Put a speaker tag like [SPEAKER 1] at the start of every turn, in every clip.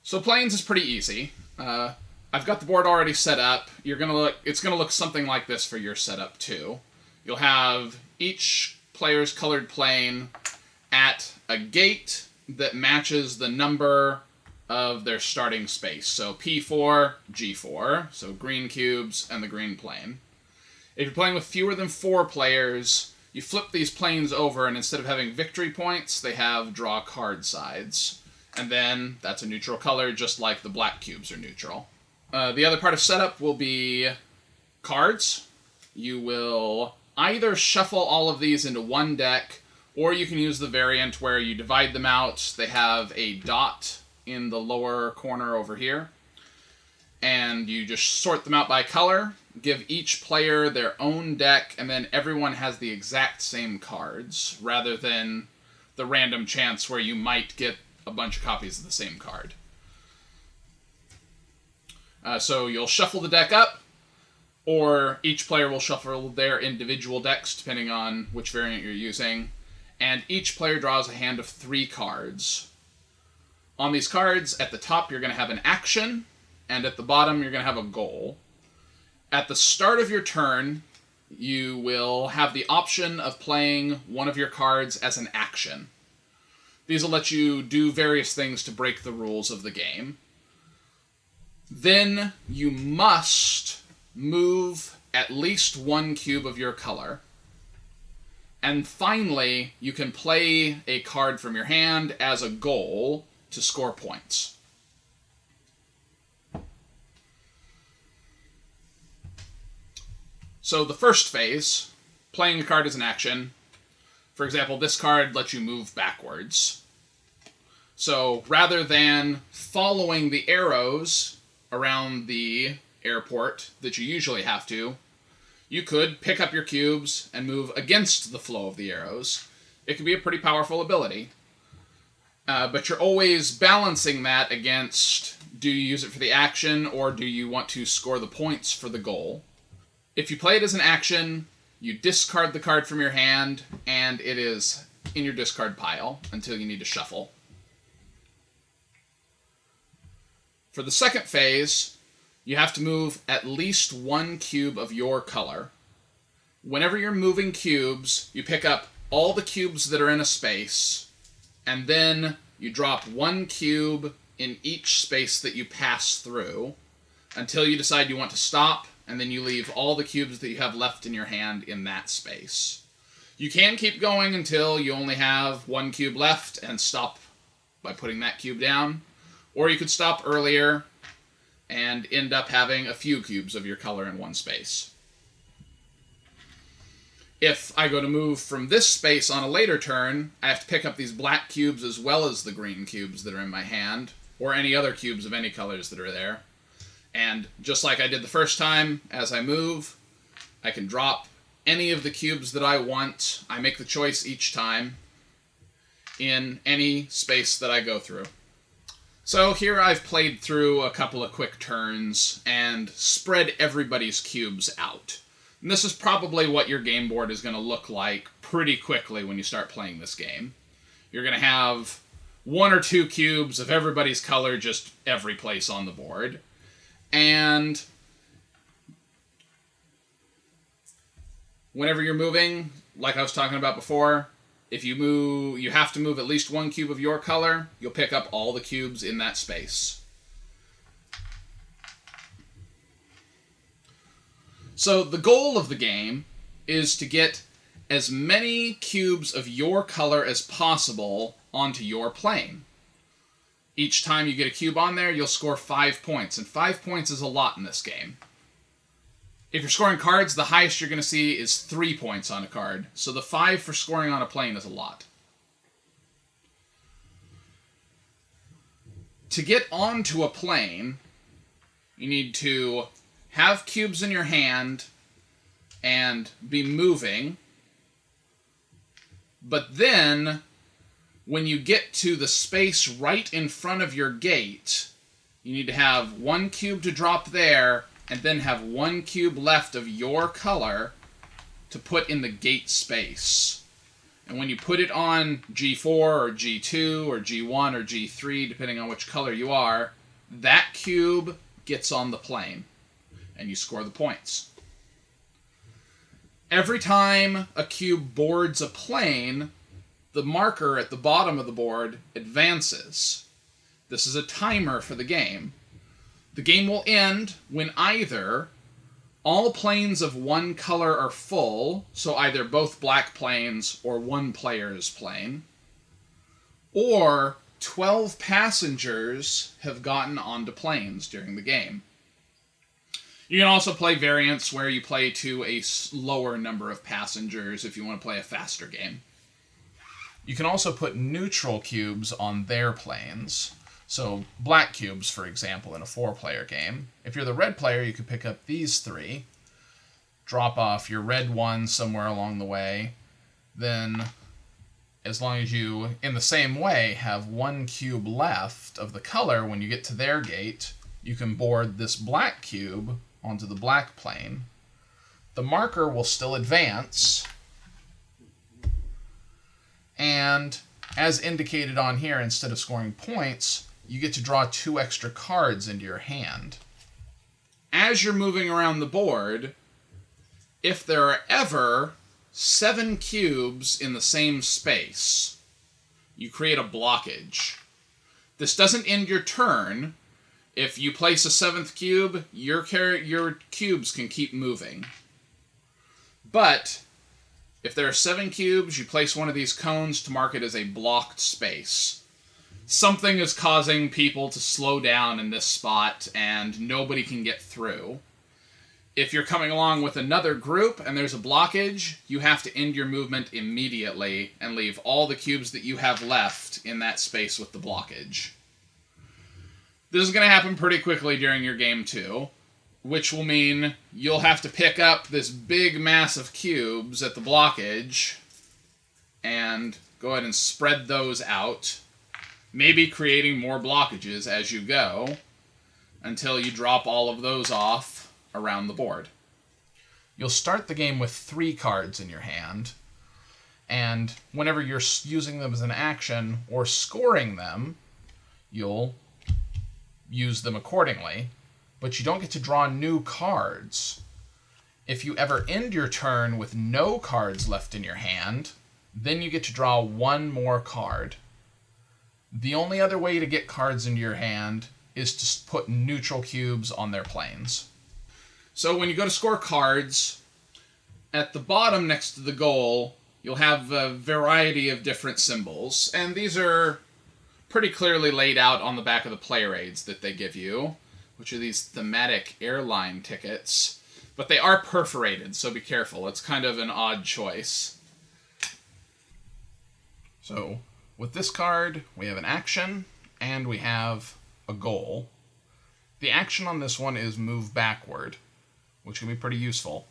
[SPEAKER 1] So planes is pretty easy. I've got the board already set up. It's gonna look something like this for your setup too. You'll have each player's colored plane at a gate that matches the number of their starting space. So P4, G4, so green cubes and the green plane. If you're playing with fewer than 4 players, you flip these planes over, and instead of having victory points, they have draw card sides. And then that's a neutral color, just like the black cubes are neutral. The other part of setup will be cards. You will either shuffle all of these into one deck, or you can use the variant where you divide them out. They have a dot in the lower corner over here. And you just sort them out by color, give each player their own deck, and then everyone has the exact same cards, rather than the random chance where you might get a bunch of copies of the same card. So you'll shuffle the deck up, or each player will shuffle their individual decks, depending on which variant you're using, and each player draws a hand of 3 cards. On these cards, at the top you're going to have an action, and at the bottom you're going to have a goal. At the start of your turn, you will have the option of playing one of your cards as an action. These will let you do various things to break the rules of the game. Then you must move at least 1 cube of your color. And finally, you can play a card from your hand as a goal to score points. So the first phase, playing a card as an action. For example, this card lets you move backwards. So rather than following the arrows around the airport that you usually have to, you could pick up your cubes and move against the flow of the arrows. It can be a pretty powerful ability. But you're always balancing that against, do you use it for the action, or do you want to score the points for the goal? If you play it as an action, you discard the card from your hand, and it is in your discard pile until you need to shuffle. For the second phase, you have to move at least 1 cube of your color. Whenever you're moving cubes, you pick up all the cubes that are in a space, and then you drop 1 cube in each space that you pass through until you decide you want to stop, and then you leave all the cubes that you have left in your hand in that space. You can keep going until you only have 1 cube left and stop by putting that cube down, or you could stop earlier and end up having a few cubes of your color in one space. If I go to move from this space on a later turn, I have to pick up these black cubes as well as the green cubes that are in my hand, or any other cubes of any colors that are there. And just like I did the first time, as I move, I can drop any of the cubes that I want. I make the choice each time in any space that I go through. So here I've played through a couple of quick turns and spread everybody's cubes out. And this is probably what your game board is going to look like pretty quickly when you start playing this game. You're going to have 1 or 2 cubes of everybody's color just every place on the board. And whenever you're moving, like I was talking about before, if you move, you have to move at least 1 cube of your color. You'll pick up all the cubes in that space. So the goal of the game is to get as many cubes of your color as possible onto your plane. Each time you get a cube on there, you'll score 5 points, and 5 points is a lot in this game. If you're scoring cards, the highest you're going to see is 3 points on a card, so the 5 for scoring on a plane is a lot. To get onto a plane, you need to have cubes in your hand and be moving, but then when you get to the space right in front of your gate, you need to have 1 cube to drop there, and then have 1 cube left of your color to put in the gate space. And when you put it on G4 or G2 or G1 or G3, depending on which color you are, that cube gets on the plane, and you score the points. Every time a cube boards a plane, the marker at the bottom of the board advances. This is a timer for the game. The game will end when either all planes of one color are full, so either both black planes or one player's plane, or 12 passengers have gotten onto planes during the game. You can also play variants where you play to a lower number of passengers if you want to play a faster game. You can also put neutral cubes on their planes. So black cubes, for example, in a 4-player game. If you're the red player, you could pick up these 3, drop off your red one somewhere along the way, then as long as you, in the same way, have 1 cube left of the color when you get to their gate, you can board this black cube onto the black plane. The marker will still advance, and as indicated on here, instead of scoring points, you get to draw 2 extra cards into your hand. As you're moving around the board, if there are ever 7 cubes in the same space, you create a blockage. This doesn't end your turn. If you place a 7th cube, your cubes can keep moving. But if there are 7 cubes, you place one of these cones to mark it as a blocked space. Something is causing people to slow down in this spot, and nobody can get through. If you're coming along with another group and there's a blockage, you have to end your movement immediately and leave all the cubes that you have left in that space with the blockage. This is going to happen pretty quickly during your game too, which will mean you'll have to pick up this big mass of cubes at the blockage and go ahead and spread those out, maybe creating more blockages as you go, until you drop all of those off around the board. You'll start the game with 3 cards in your hand, and whenever you're using them as an action or scoring them, you'll use them accordingly, but you don't get to draw new cards. If you ever end your turn with no cards left in your hand, then you get to draw 1 more card. The only other way to get cards into your hand is to put neutral cubes on their planes. So when you go to score cards, at the bottom next to the goal, you'll have a variety of different symbols, and these are pretty clearly laid out on the back of the player aids that they give you, which are these thematic airline tickets. But they are perforated, so be careful. It's kind of an odd choice. So, with this card, we have an action, and we have a goal. The action on this one is move backward, which can be pretty useful.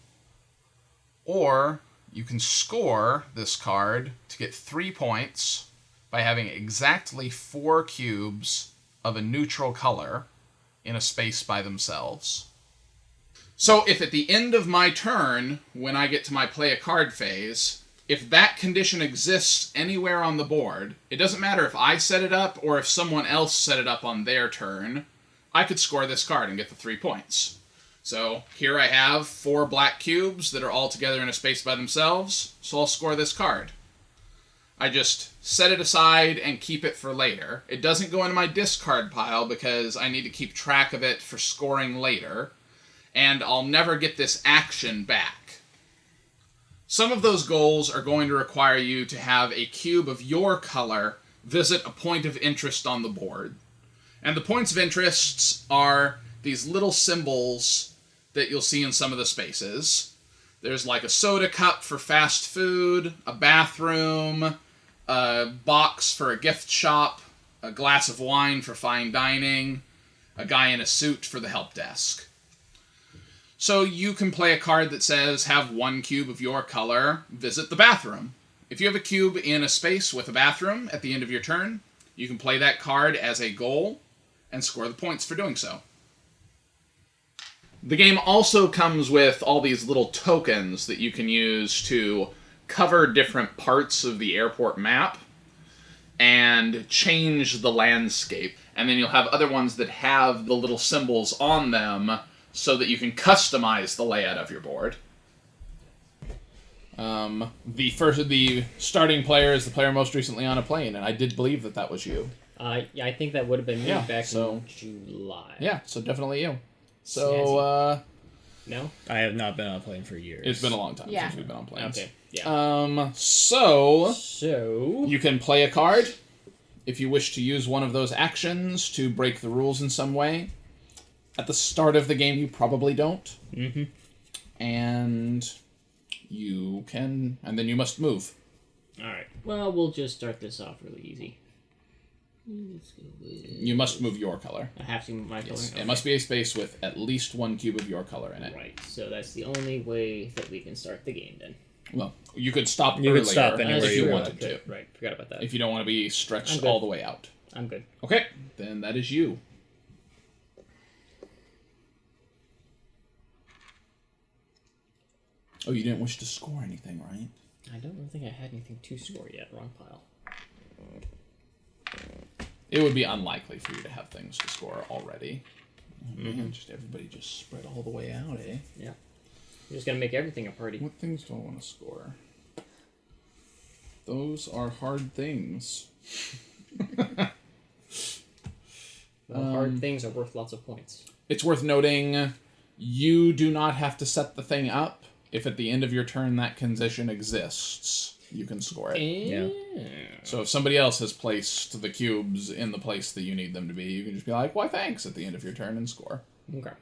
[SPEAKER 1] Or, you can score this card to get 3 points by having exactly 4 cubes of a neutral color in a space by themselves. So if at the end of my turn, when I get to my play a card phase, if that condition exists anywhere on the board, it doesn't matter if I set it up or if someone else set it up on their turn, I could score this card and get the 3 points. So here I have 4 black cubes that are all together in a space by themselves, so I'll score this card. I just set it aside and keep it for later. It doesn't go into my discard pile because I need to keep track of it for scoring later, and I'll never get this action back. Some of those goals are going to require you to have a cube of your color visit a point of interest on the board. And the points of interests are these little symbols that you'll see in some of the spaces. There's like a soda cup for fast food, a bathroom, a box for a gift shop, a glass of wine for fine dining, a guy in a suit for the help desk. So you can play a card that says, have 1 cube of your color, visit the bathroom. If you have a cube in a space with a bathroom at the end of your turn, you can play that card as a goal and score the points for doing so. The game also comes with all these little tokens that you can use to cover different parts of the airport map and change the landscape. And then you'll have other ones that have the little symbols on them so that you can customize the layout of your board. The starting player is the player most recently on a plane, and I did believe that was you.
[SPEAKER 2] Yeah, I think that would have been me back in July.
[SPEAKER 1] Yeah, so definitely you. So,
[SPEAKER 2] no?
[SPEAKER 3] I have not been on a plane for years.
[SPEAKER 1] It's been a long time since we've been on planes.
[SPEAKER 2] Okay, yeah.
[SPEAKER 1] So...
[SPEAKER 2] So...
[SPEAKER 1] You can play a card if you wish to use one of those actions to break the rules in some way. At the start of the game, you probably don't.
[SPEAKER 2] Mm-hmm.
[SPEAKER 1] And you can... And then you must move.
[SPEAKER 2] Alright. Well, we'll just start this off really easy.
[SPEAKER 1] You must move your color.
[SPEAKER 2] I have to move my color?
[SPEAKER 1] Yes. It must be a space with at least one cube of your color in it.
[SPEAKER 2] Right, so that's the only way that we can start the game then.
[SPEAKER 1] Well, you could stop
[SPEAKER 3] You
[SPEAKER 1] earlier
[SPEAKER 3] could stop anywhere
[SPEAKER 1] if you wanted to.
[SPEAKER 2] Right, forgot about that.
[SPEAKER 1] If you don't want to be stretched all the way out.
[SPEAKER 2] I'm good.
[SPEAKER 1] Okay, then that is you. Oh, you didn't wish to score anything, right?
[SPEAKER 2] I don't think I had anything to score yet. Wrong pile.
[SPEAKER 1] It would be unlikely for you to have things to score already. Man, everybody just spread all the way out, eh?
[SPEAKER 2] Yeah. You're just gonna make everything a party.
[SPEAKER 1] What things do I want to score? Those are hard things.
[SPEAKER 2] Hard things are worth lots of points.
[SPEAKER 1] It's worth noting, you do not have to set the thing up. If at the end of your turn that condition exists, you can score it.
[SPEAKER 3] Yeah.
[SPEAKER 1] So if somebody else has placed the cubes in the place that you need them to be, you can just be like, why thanks, at the end of your turn and score.
[SPEAKER 2] Okay.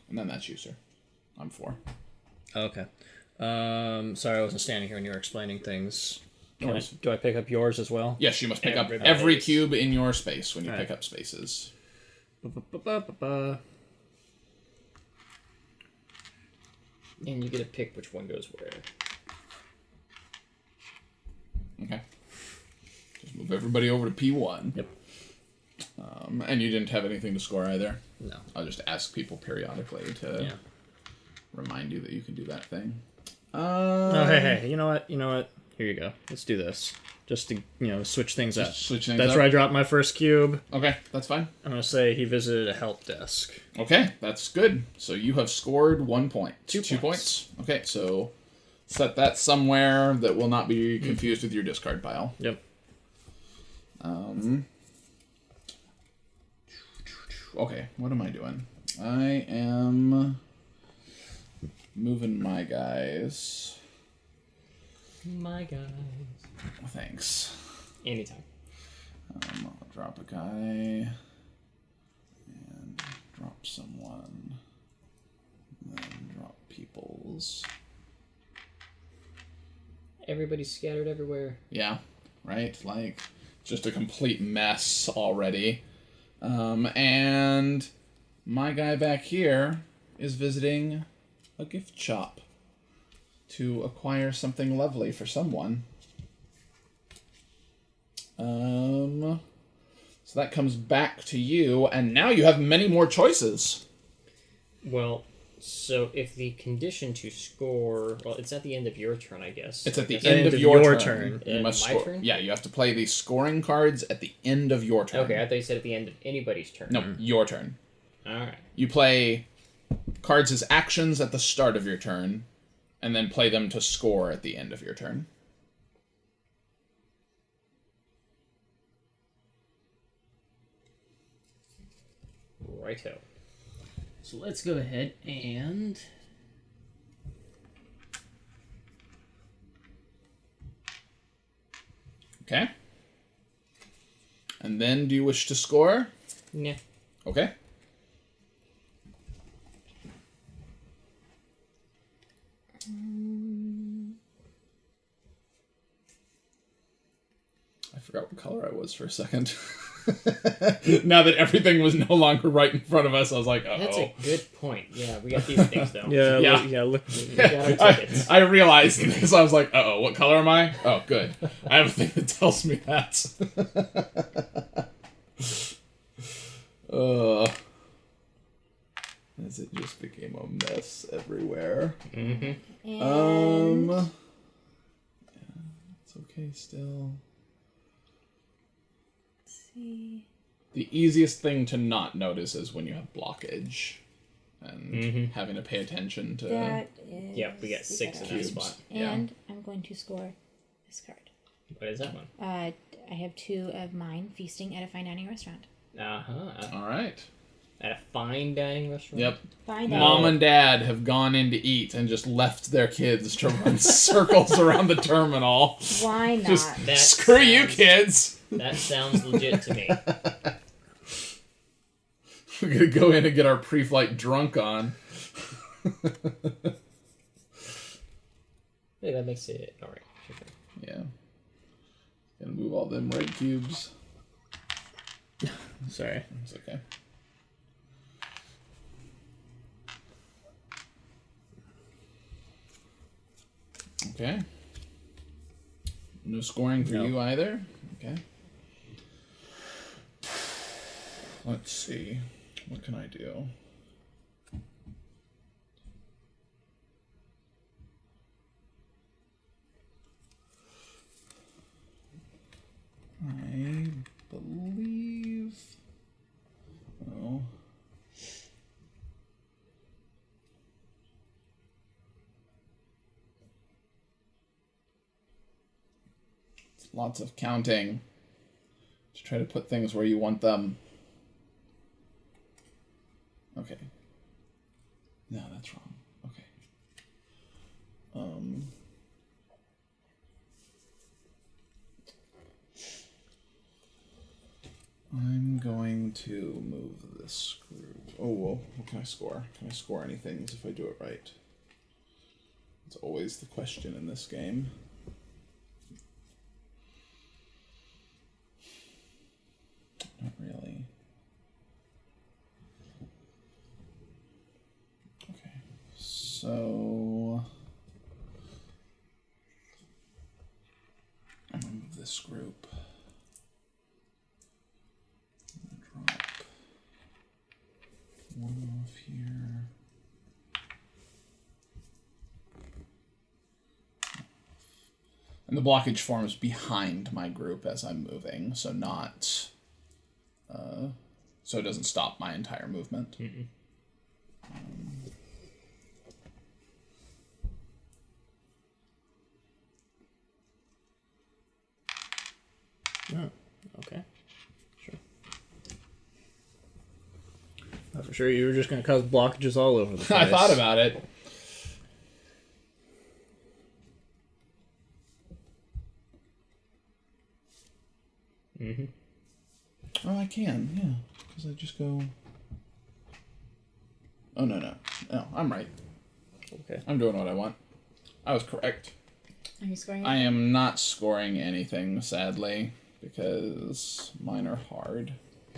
[SPEAKER 1] And then that's you, sir. I'm 4.
[SPEAKER 3] Okay. Sorry I wasn't standing here when you were explaining things.
[SPEAKER 1] Yours.
[SPEAKER 3] Do I pick up yours as well?
[SPEAKER 1] Yes, you must pick up
[SPEAKER 2] Everybody's.
[SPEAKER 1] every cube in your space when you pick
[SPEAKER 3] Alright.
[SPEAKER 1] up spaces.
[SPEAKER 2] And you get to pick which one goes where.
[SPEAKER 1] Okay. Just move everybody over to P1.
[SPEAKER 3] Yep.
[SPEAKER 1] And you didn't have anything to score either?
[SPEAKER 3] No.
[SPEAKER 1] I'll just ask people periodically to remind you that you can do that thing.
[SPEAKER 3] Oh, hey, you know what? Here you go. Let's do this. Just to, switch things up.
[SPEAKER 1] Switch things
[SPEAKER 3] That's
[SPEAKER 1] up?
[SPEAKER 3] where I dropped my first cube.
[SPEAKER 1] Okay, that's fine.
[SPEAKER 3] I'm going to say he visited a help desk.
[SPEAKER 1] Okay, that's good. So you have scored 1 point.
[SPEAKER 3] 2
[SPEAKER 1] points. Okay, so set that somewhere that will not be confused with your discard pile.
[SPEAKER 3] Yep.
[SPEAKER 1] Okay, what am I doing? I am moving my guys.
[SPEAKER 2] My guys.
[SPEAKER 1] Thanks.
[SPEAKER 2] Anytime.
[SPEAKER 1] I'll drop a guy and drop someone. Then drop peoples.
[SPEAKER 2] Everybody's scattered everywhere.
[SPEAKER 1] Yeah, right? Like, just a complete mess already. And my guy back here is visiting a gift shop to acquire something lovely for someone. So that comes back to you, and now you have many more choices.
[SPEAKER 2] Well, so if the condition to score... Well, it's at the end of your turn, I guess.
[SPEAKER 1] It's at the
[SPEAKER 2] That's
[SPEAKER 1] end of your turn. You must
[SPEAKER 2] my
[SPEAKER 1] score.
[SPEAKER 2] turn?
[SPEAKER 1] Yeah, you have to play these scoring cards at the end of your turn.
[SPEAKER 2] Okay, I thought you said at the end of anybody's turn.
[SPEAKER 1] No, your turn.
[SPEAKER 2] Alright.
[SPEAKER 1] You play cards as actions at the start of your turn, and then play them to score at the end of your turn.
[SPEAKER 2] Righto. So let's go ahead and...
[SPEAKER 1] Okay. And then do you wish to score?
[SPEAKER 2] Nah.
[SPEAKER 1] Okay. I forgot what color I was for a second. Now that everything was no longer right in front of us, I was like, uh-oh.
[SPEAKER 2] That's a good point. Yeah, we got these things, though.
[SPEAKER 3] Look.
[SPEAKER 2] We got our tickets.
[SPEAKER 1] I realized this. I was like, uh-oh, what color am I? Oh, good. I have a thing that tells me that. As it just became a mess everywhere.
[SPEAKER 2] Mm-hmm.
[SPEAKER 1] And okay still.
[SPEAKER 4] Let's see.
[SPEAKER 1] The easiest thing to not notice is when you have blockage. And having to pay attention to...
[SPEAKER 4] That is...
[SPEAKER 2] Yep, we got 6 in that spot.
[SPEAKER 4] And I'm going to score this card.
[SPEAKER 2] What is that one?
[SPEAKER 4] I have 2 of mine feasting at a fine dining restaurant.
[SPEAKER 2] Uh-huh.
[SPEAKER 1] All right.
[SPEAKER 2] At a fine dining restaurant?
[SPEAKER 1] Yep.
[SPEAKER 4] Fine dining.
[SPEAKER 1] Mom and Dad have gone in to eat and just left their kids to run circles around the terminal.
[SPEAKER 4] Why not?
[SPEAKER 1] Just, screw you, kids!
[SPEAKER 2] That sounds legit to me.
[SPEAKER 1] We're gonna go in and get our pre-flight drunk on.
[SPEAKER 2] Yeah, that makes it alright.
[SPEAKER 1] Yeah. Gonna move all them red cubes.
[SPEAKER 3] Sorry.
[SPEAKER 1] It's okay. Okay. No scoring for you either? Okay. Let's see. What can I do? I believe... Oh. It's lots of counting to try to put things where you want them. Okay. No, that's wrong. Okay. I'm going to move this screw. Oh, whoa. What can I score? Can I score any things if I do it right? It's always the question in this game. Not really. Okay. So... I'm going to move this group. Drop one off here. And the blockage forms behind my group as I'm moving, so not... so it doesn't stop my entire movement.
[SPEAKER 3] Oh, okay. Sure. Thought for sure you were just going to cause blockages all over the place.
[SPEAKER 1] I thought about it. Oh, I can, yeah. Because I just go... Oh, no. No, I'm right.
[SPEAKER 3] Okay.
[SPEAKER 1] I'm doing what I want. I was correct.
[SPEAKER 4] Are you scoring?
[SPEAKER 1] I am not scoring anything, sadly, because mine are hard.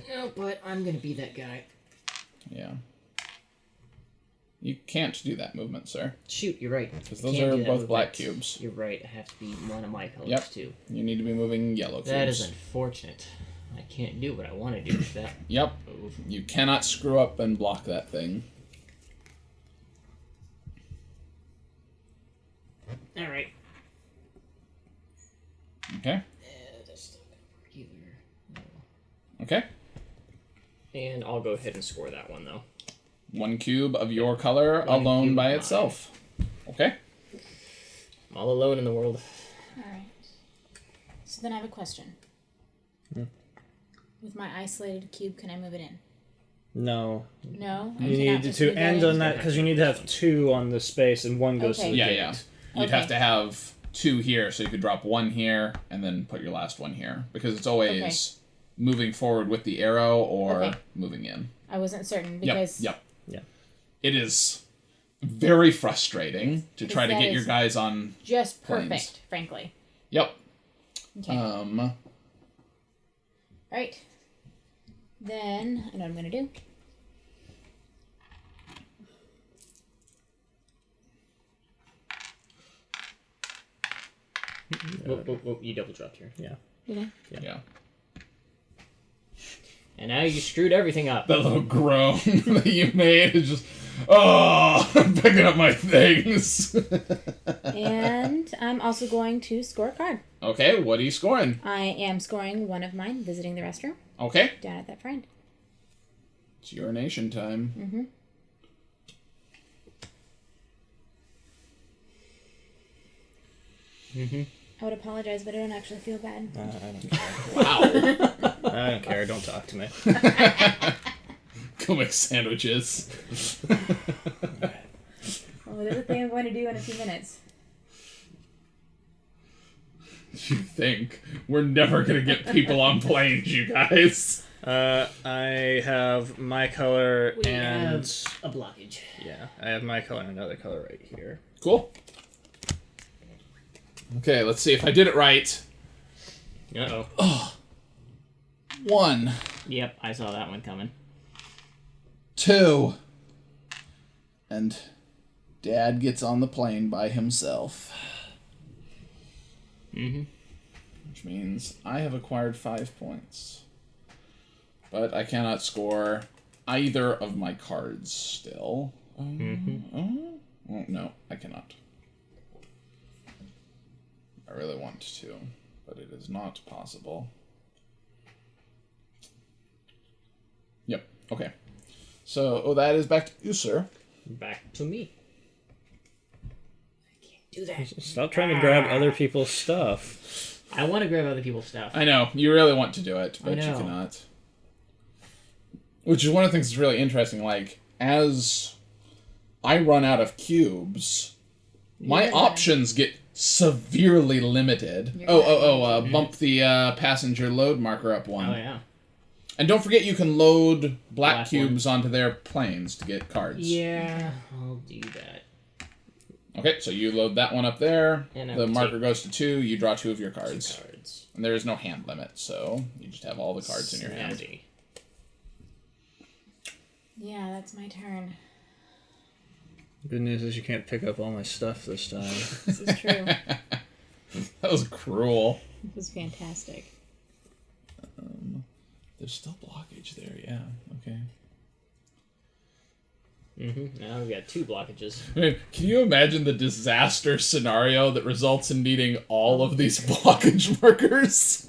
[SPEAKER 2] No, but I'm gonna be that guy.
[SPEAKER 1] Yeah. You can't do that movement, sir.
[SPEAKER 2] Shoot, you're right.
[SPEAKER 1] Because those are both black cubes.
[SPEAKER 2] You're right, I have to be one of my colors, too.
[SPEAKER 1] You need to be moving yellow cubes.
[SPEAKER 2] That is unfortunate. I can't do what I want to do with that.
[SPEAKER 1] Yep.
[SPEAKER 2] Move.
[SPEAKER 1] You cannot screw up and block that thing.
[SPEAKER 2] Alright.
[SPEAKER 1] Okay.
[SPEAKER 2] That's still gonna work either. No.
[SPEAKER 1] Okay.
[SPEAKER 2] And I'll go ahead and score that one, though.
[SPEAKER 1] One cube of your color
[SPEAKER 2] One
[SPEAKER 1] alone
[SPEAKER 2] cube
[SPEAKER 1] by
[SPEAKER 2] of
[SPEAKER 1] itself. Okay.
[SPEAKER 2] I'm all alone in the world.
[SPEAKER 4] Alright. So then I have a question. With my isolated cube, can I move it in?
[SPEAKER 3] No.
[SPEAKER 4] No? I
[SPEAKER 3] You
[SPEAKER 4] cannot
[SPEAKER 3] need
[SPEAKER 4] just
[SPEAKER 3] to
[SPEAKER 4] move that
[SPEAKER 3] end
[SPEAKER 4] in?
[SPEAKER 3] on that because you need to have 2 on the space and 1 goes to
[SPEAKER 4] Okay.
[SPEAKER 3] the gate.
[SPEAKER 1] Yeah. You'd
[SPEAKER 4] Okay.
[SPEAKER 1] have to have 2 here, so you could drop 1 here and then put your last one here. Because it's always moving forward with the arrow or moving in.
[SPEAKER 4] I wasn't certain because...
[SPEAKER 1] Yep.
[SPEAKER 3] Yeah.
[SPEAKER 1] It is very frustrating to try to
[SPEAKER 4] that
[SPEAKER 1] get your
[SPEAKER 4] is
[SPEAKER 1] guys on...
[SPEAKER 4] just perfect,
[SPEAKER 1] planes.
[SPEAKER 4] frankly.
[SPEAKER 1] Yep.
[SPEAKER 4] Okay. Alright. Then, I know what I'm going to do.
[SPEAKER 2] Whoa, you double dropped here.
[SPEAKER 3] Yeah.
[SPEAKER 4] Did I?
[SPEAKER 1] Yeah.
[SPEAKER 2] And now you screwed everything up.
[SPEAKER 1] That little groan that you made is just... Oh, I'm picking up my things.
[SPEAKER 4] And I'm also going to score a card.
[SPEAKER 1] Okay, what are you scoring?
[SPEAKER 4] I am scoring one of mine, visiting the restroom.
[SPEAKER 1] Okay.
[SPEAKER 4] Down at that friend.
[SPEAKER 1] It's urination time.
[SPEAKER 4] Mm-hmm.
[SPEAKER 2] Mm-hmm.
[SPEAKER 4] I would apologize, but I don't actually feel bad.
[SPEAKER 3] I don't care.
[SPEAKER 1] Wow.
[SPEAKER 3] I don't care. Don't talk to me.
[SPEAKER 1] Go make sandwiches.
[SPEAKER 4] Oh, there's a thing I'm going to do in a few minutes.
[SPEAKER 1] You think? We're never going to get people on planes, you guys.
[SPEAKER 3] I have my color
[SPEAKER 2] We
[SPEAKER 3] and...
[SPEAKER 2] have a blockage.
[SPEAKER 3] Yeah, I have my color and another color right here.
[SPEAKER 1] Cool. Okay, let's see if I did it right.
[SPEAKER 2] Uh-oh.
[SPEAKER 1] 1,
[SPEAKER 2] Yep, I saw that one coming.
[SPEAKER 1] 2, and Dad gets on the plane by himself.
[SPEAKER 2] Mm-hmm.
[SPEAKER 1] Which means I have acquired 5 points. But I cannot score either of my cards still. Oh, no, I cannot. I really want to, but it is not possible. Yep, okay. So, that is back to you, sir.
[SPEAKER 2] Back to me. I can't do that.
[SPEAKER 3] Stop trying to grab other people's stuff.
[SPEAKER 2] I want to grab other people's stuff.
[SPEAKER 1] I know, you really want to do it, but you
[SPEAKER 2] know.
[SPEAKER 1] cannot. Which is one of the things that's really interesting, like, as I run out of cubes, my options get severely limited. Bump the passenger load marker up one.
[SPEAKER 2] Oh, yeah.
[SPEAKER 1] And don't forget you can load black
[SPEAKER 2] Black
[SPEAKER 1] cubes onto their planes to get cards.
[SPEAKER 2] Yeah, I'll do that.
[SPEAKER 1] Okay, so you load that one up there.
[SPEAKER 2] And I
[SPEAKER 1] The
[SPEAKER 2] will
[SPEAKER 1] marker
[SPEAKER 2] take
[SPEAKER 1] goes to 2. You draw 2 of your
[SPEAKER 2] 2
[SPEAKER 1] cards.
[SPEAKER 2] cards.
[SPEAKER 1] And there is no hand limit, so you just have all the cards in your hand.
[SPEAKER 2] Snazzy.
[SPEAKER 4] Yeah, that's my turn.
[SPEAKER 3] Good news is you can't pick up all my stuff this time.
[SPEAKER 4] This is true.
[SPEAKER 1] That was cruel.
[SPEAKER 4] This was fantastic.
[SPEAKER 1] There's still blockage there, yeah. Okay.
[SPEAKER 2] Mm-hmm. Now we've got 2 blockages.
[SPEAKER 1] I mean, can you imagine the disaster scenario that results in needing all of these blockage markers?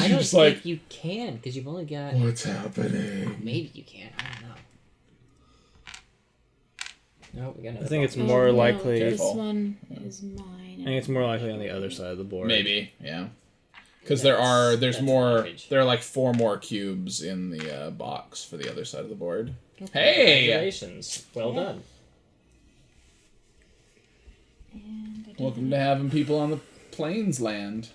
[SPEAKER 2] I don't think you can, because you've only got...
[SPEAKER 1] What's happening?
[SPEAKER 2] Maybe you can. I don't know. No, we got another
[SPEAKER 3] I think it's
[SPEAKER 2] blockage.
[SPEAKER 3] more
[SPEAKER 4] no,
[SPEAKER 3] likely...
[SPEAKER 4] This
[SPEAKER 1] Careful.
[SPEAKER 4] one is mine.
[SPEAKER 3] I think it's more likely on the other side of the board.
[SPEAKER 1] Maybe, yeah. Because
[SPEAKER 2] That's
[SPEAKER 1] there's
[SPEAKER 2] a
[SPEAKER 1] more,
[SPEAKER 2] blockage.
[SPEAKER 1] there are like 4 more cubes in the box for the other side of the board.
[SPEAKER 2] Okay,
[SPEAKER 1] Hey!
[SPEAKER 2] Congratulations. Well
[SPEAKER 4] Yeah.
[SPEAKER 2] done.
[SPEAKER 4] And I
[SPEAKER 1] Welcome to having people on the plains land.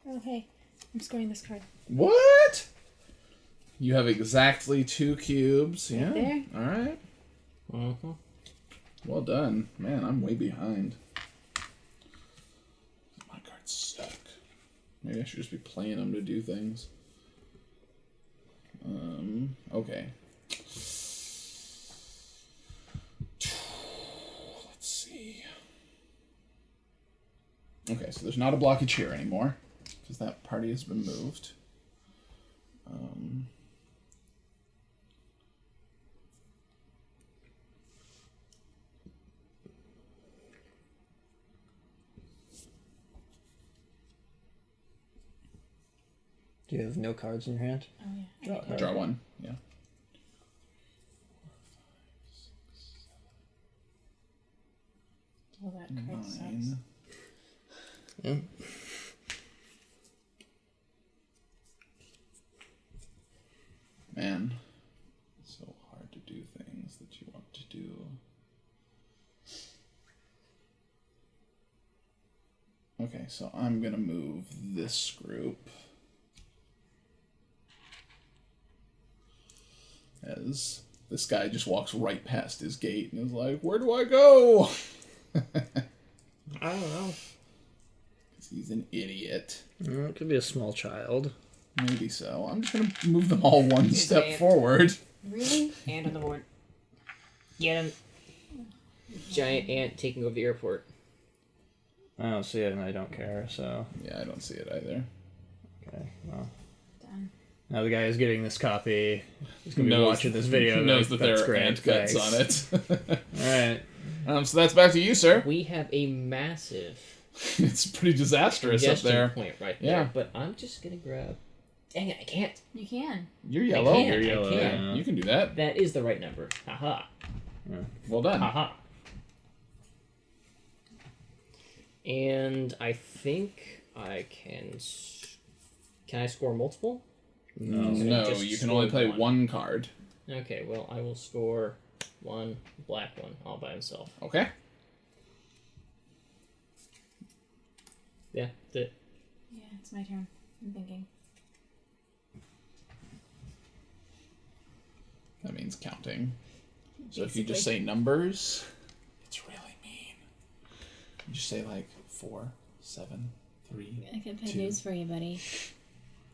[SPEAKER 4] Oh, hey. I'm scoring this card.
[SPEAKER 1] What? You have exactly 2 cubes. Yeah.
[SPEAKER 4] there.
[SPEAKER 1] All right.
[SPEAKER 2] Mm-hmm.
[SPEAKER 1] Well done. Man, I'm way behind. My cards suck. Maybe I should just be playing them to do things. Okay. Let's see. Okay, so there's not a blockage here anymore, because that party has been moved.
[SPEAKER 3] Do you have no cards in your hand?
[SPEAKER 4] Oh, yeah.
[SPEAKER 1] Draw 1, yeah.
[SPEAKER 4] Well, that card sucks.
[SPEAKER 1] 9.
[SPEAKER 3] Yeah.
[SPEAKER 1] Man, it's so hard to do things that you want to do. Okay, so I'm gonna move this group as this guy just walks right past his gate and is like, "Where do I go?"
[SPEAKER 2] I don't know.
[SPEAKER 1] 'Cause he's an idiot.
[SPEAKER 3] It could be a small child.
[SPEAKER 1] Maybe so. I'm just gonna move them all one
[SPEAKER 2] Here's
[SPEAKER 1] step
[SPEAKER 2] Ant.
[SPEAKER 1] forward.
[SPEAKER 4] Really?
[SPEAKER 2] Ant on the board. Get him. Giant ant taking over the airport.
[SPEAKER 3] I don't see it and I don't care, so...
[SPEAKER 1] Yeah, I don't see it either.
[SPEAKER 3] Okay, well...
[SPEAKER 4] Done.
[SPEAKER 3] Now the guy is getting this copy. He's going to be watching this video.
[SPEAKER 1] Knows
[SPEAKER 3] like,
[SPEAKER 1] that there
[SPEAKER 3] "That's
[SPEAKER 1] are
[SPEAKER 3] great,
[SPEAKER 1] ant guts
[SPEAKER 3] thanks."
[SPEAKER 1] on it.
[SPEAKER 3] Alright.
[SPEAKER 1] So that's back to you, sir.
[SPEAKER 2] We have a massive
[SPEAKER 1] It's pretty disastrous up
[SPEAKER 2] congestion
[SPEAKER 1] there.
[SPEAKER 2] point right
[SPEAKER 1] Yeah.
[SPEAKER 2] there. But I'm just gonna grab. Dang it! I can't.
[SPEAKER 4] You can.
[SPEAKER 1] You're yellow.
[SPEAKER 2] I
[SPEAKER 3] You're yellow,
[SPEAKER 2] can't.
[SPEAKER 3] yeah.
[SPEAKER 1] You can do that.
[SPEAKER 2] That is the right number. Haha.
[SPEAKER 1] Well done.
[SPEAKER 2] Haha. And I think I can. Can I score multiple?
[SPEAKER 1] No,
[SPEAKER 2] just
[SPEAKER 1] you can only play
[SPEAKER 2] scored
[SPEAKER 1] one card.
[SPEAKER 2] Okay, well, I will score one black one all by himself.
[SPEAKER 1] Okay.
[SPEAKER 2] Yeah,
[SPEAKER 4] Yeah, it's my turn. I'm thinking.
[SPEAKER 1] That means counting. So if you
[SPEAKER 4] Basically.
[SPEAKER 1] just say numbers, it's really mean. You just say like 4, 7, 3.
[SPEAKER 4] I can play
[SPEAKER 1] 2.
[SPEAKER 4] news for you, buddy.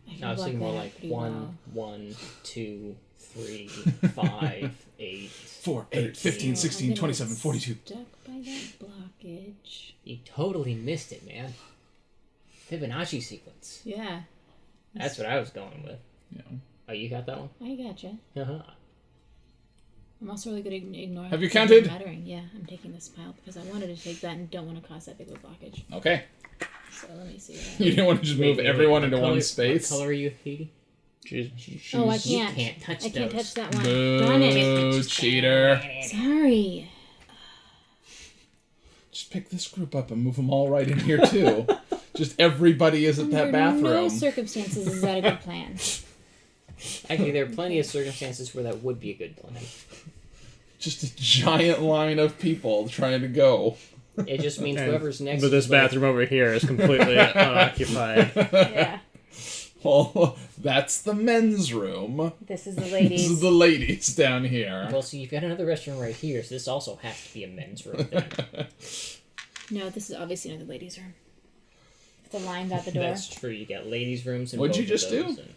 [SPEAKER 4] I
[SPEAKER 2] I was
[SPEAKER 4] block
[SPEAKER 2] thinking more
[SPEAKER 4] that out
[SPEAKER 2] like
[SPEAKER 4] pretty
[SPEAKER 2] 1,
[SPEAKER 4] well.
[SPEAKER 2] 1, 2, 3, 5, 8.
[SPEAKER 1] 4, 8, 15, 16,
[SPEAKER 4] I'm gonna
[SPEAKER 1] 27, 42.
[SPEAKER 4] Stuck by that blockage.
[SPEAKER 2] You totally missed it, man. Fibonacci sequence.
[SPEAKER 4] Yeah,
[SPEAKER 2] That's what I was going with.
[SPEAKER 1] Yeah.
[SPEAKER 2] Oh, you got that one?
[SPEAKER 4] I gotcha.
[SPEAKER 2] Haha.
[SPEAKER 4] I'm also really good at ignoring.
[SPEAKER 1] Have you
[SPEAKER 4] things
[SPEAKER 1] counted?
[SPEAKER 4] that mattering. Yeah, I'm taking this pile because I wanted to take that and don't want to cause that big of a blockage.
[SPEAKER 1] Okay.
[SPEAKER 4] So let me see. What
[SPEAKER 1] You didn't want to just move everyone into one space.
[SPEAKER 2] What color are you, Petey?
[SPEAKER 4] Oh, I
[SPEAKER 2] You
[SPEAKER 4] can't.
[SPEAKER 2] can't touch
[SPEAKER 4] I can't
[SPEAKER 2] those.
[SPEAKER 4] touch that one. Darn it.
[SPEAKER 1] Boo, cheater.
[SPEAKER 4] Sorry.
[SPEAKER 1] Just pick this group up and move them all right in here, too. Just everybody is at that
[SPEAKER 4] Under
[SPEAKER 1] bathroom.
[SPEAKER 4] no circumstances is that a good plan.
[SPEAKER 2] Actually, there are plenty of circumstances where that would be a good plan.
[SPEAKER 1] Just a giant line of people trying to go.
[SPEAKER 2] It just means
[SPEAKER 3] And-
[SPEAKER 2] whoever's next.
[SPEAKER 3] But this
[SPEAKER 2] is like,
[SPEAKER 3] bathroom over here is completely unoccupied.
[SPEAKER 4] Yeah.
[SPEAKER 1] Well, that's the men's room.
[SPEAKER 4] This is the
[SPEAKER 1] This
[SPEAKER 4] ladies.
[SPEAKER 1] is the ladies down here.
[SPEAKER 2] Well, see, you've got another restroom right here, so this also has to be a men's room. Then.
[SPEAKER 4] No, this is obviously not the ladies' room. The lines out the door.
[SPEAKER 2] That's true. You got ladies' rooms. And
[SPEAKER 1] What'd you
[SPEAKER 2] both of
[SPEAKER 1] just
[SPEAKER 2] those,
[SPEAKER 1] do?
[SPEAKER 2] and-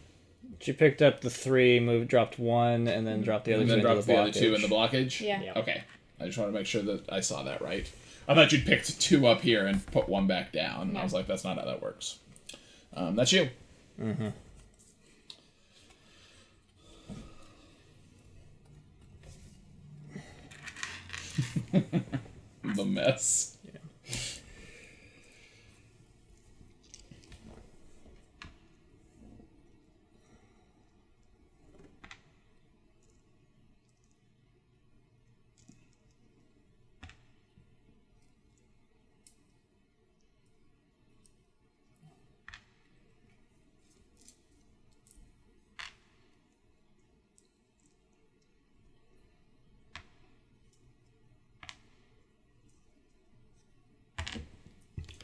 [SPEAKER 3] She picked up the 3, dropped 1, and then dropped the other
[SPEAKER 1] And
[SPEAKER 3] 2
[SPEAKER 1] then
[SPEAKER 3] into
[SPEAKER 1] drop
[SPEAKER 3] the
[SPEAKER 1] the other 2 in the
[SPEAKER 3] blockage.
[SPEAKER 1] blockage?
[SPEAKER 4] Yeah.
[SPEAKER 2] Yeah.
[SPEAKER 1] Okay. I just want to make sure that I saw that right. I thought you'd picked 2 up here and put 1 back down. And I was like, that's not how that works. That's you.
[SPEAKER 3] Mm-hmm.
[SPEAKER 1] The mess.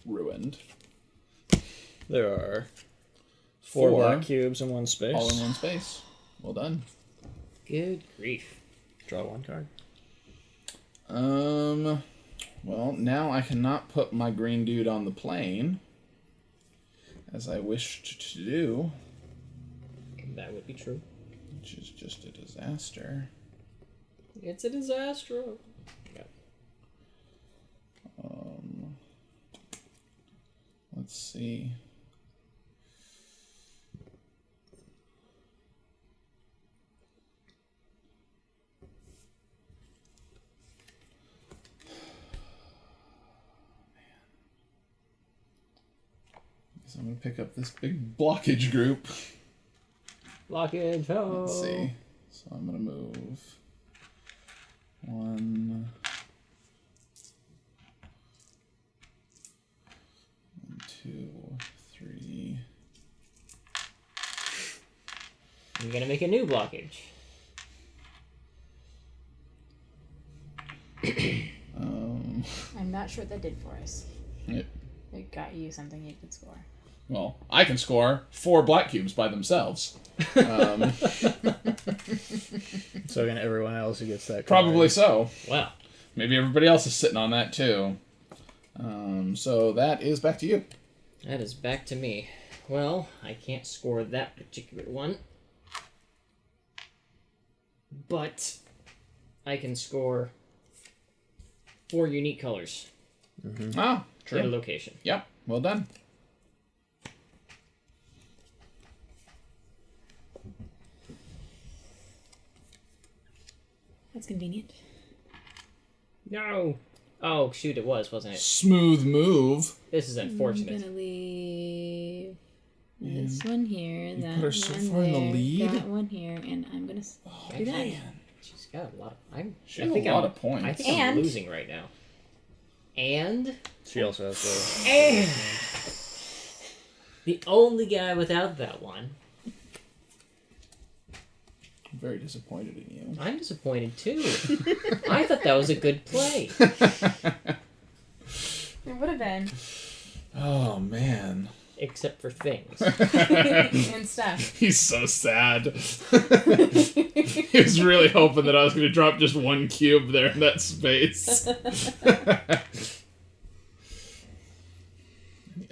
[SPEAKER 1] Ruined.
[SPEAKER 3] There are 4
[SPEAKER 1] 4
[SPEAKER 3] black cubes in one space.
[SPEAKER 1] all in one space. Well done.
[SPEAKER 2] Good grief.
[SPEAKER 3] Draw 1 card.
[SPEAKER 1] Well, now I cannot put my green dude on the plane, as I wished to do,
[SPEAKER 2] That would be true.
[SPEAKER 1] which is just a disaster.
[SPEAKER 2] It's a disaster. Yep.
[SPEAKER 1] Let's see. So I'm going to pick up this big blockage group.
[SPEAKER 2] Blockage. Oh.
[SPEAKER 1] Let's see. So I'm going to move 1, 2, 3.
[SPEAKER 2] You're gonna make a new blockage.
[SPEAKER 4] I'm not sure what that did for us.
[SPEAKER 1] Yep.
[SPEAKER 4] It got you something you could score.
[SPEAKER 1] Well, I can score 4 black cubes by themselves.
[SPEAKER 3] So again, everyone else who gets that card.
[SPEAKER 1] Probably so.
[SPEAKER 2] Wow.
[SPEAKER 1] Maybe everybody else is sitting on that too. So that is back to you.
[SPEAKER 2] That is back to me. Well, I can't score that particular one. But I can score 4 unique colors
[SPEAKER 1] Ah,
[SPEAKER 2] in a
[SPEAKER 1] true.
[SPEAKER 2] location.
[SPEAKER 1] Yep. Well done.
[SPEAKER 4] That's convenient.
[SPEAKER 2] No! Oh, shoot, it was, wasn't it?
[SPEAKER 1] Smooth move.
[SPEAKER 2] This is
[SPEAKER 4] I'm
[SPEAKER 2] unfortunate.
[SPEAKER 4] gonna leave this one here, that
[SPEAKER 1] put her so
[SPEAKER 4] one
[SPEAKER 1] far in the
[SPEAKER 4] there,
[SPEAKER 1] lead?
[SPEAKER 4] that one here, and I'm gonna do that.
[SPEAKER 2] She's got a lot of...
[SPEAKER 1] She has a lot of points.
[SPEAKER 2] I think I'm
[SPEAKER 4] And-
[SPEAKER 2] losing right now. And...
[SPEAKER 3] She also has the...
[SPEAKER 2] And... The only guy without that one.
[SPEAKER 1] I'm very disappointed in you.
[SPEAKER 2] I'm disappointed, too. I thought that was a good play.
[SPEAKER 4] It would have been.
[SPEAKER 1] Oh, man.
[SPEAKER 2] Except for things.
[SPEAKER 4] And stuff.
[SPEAKER 1] He's so sad. He was really hoping that I was going to drop just one cube there in that space. He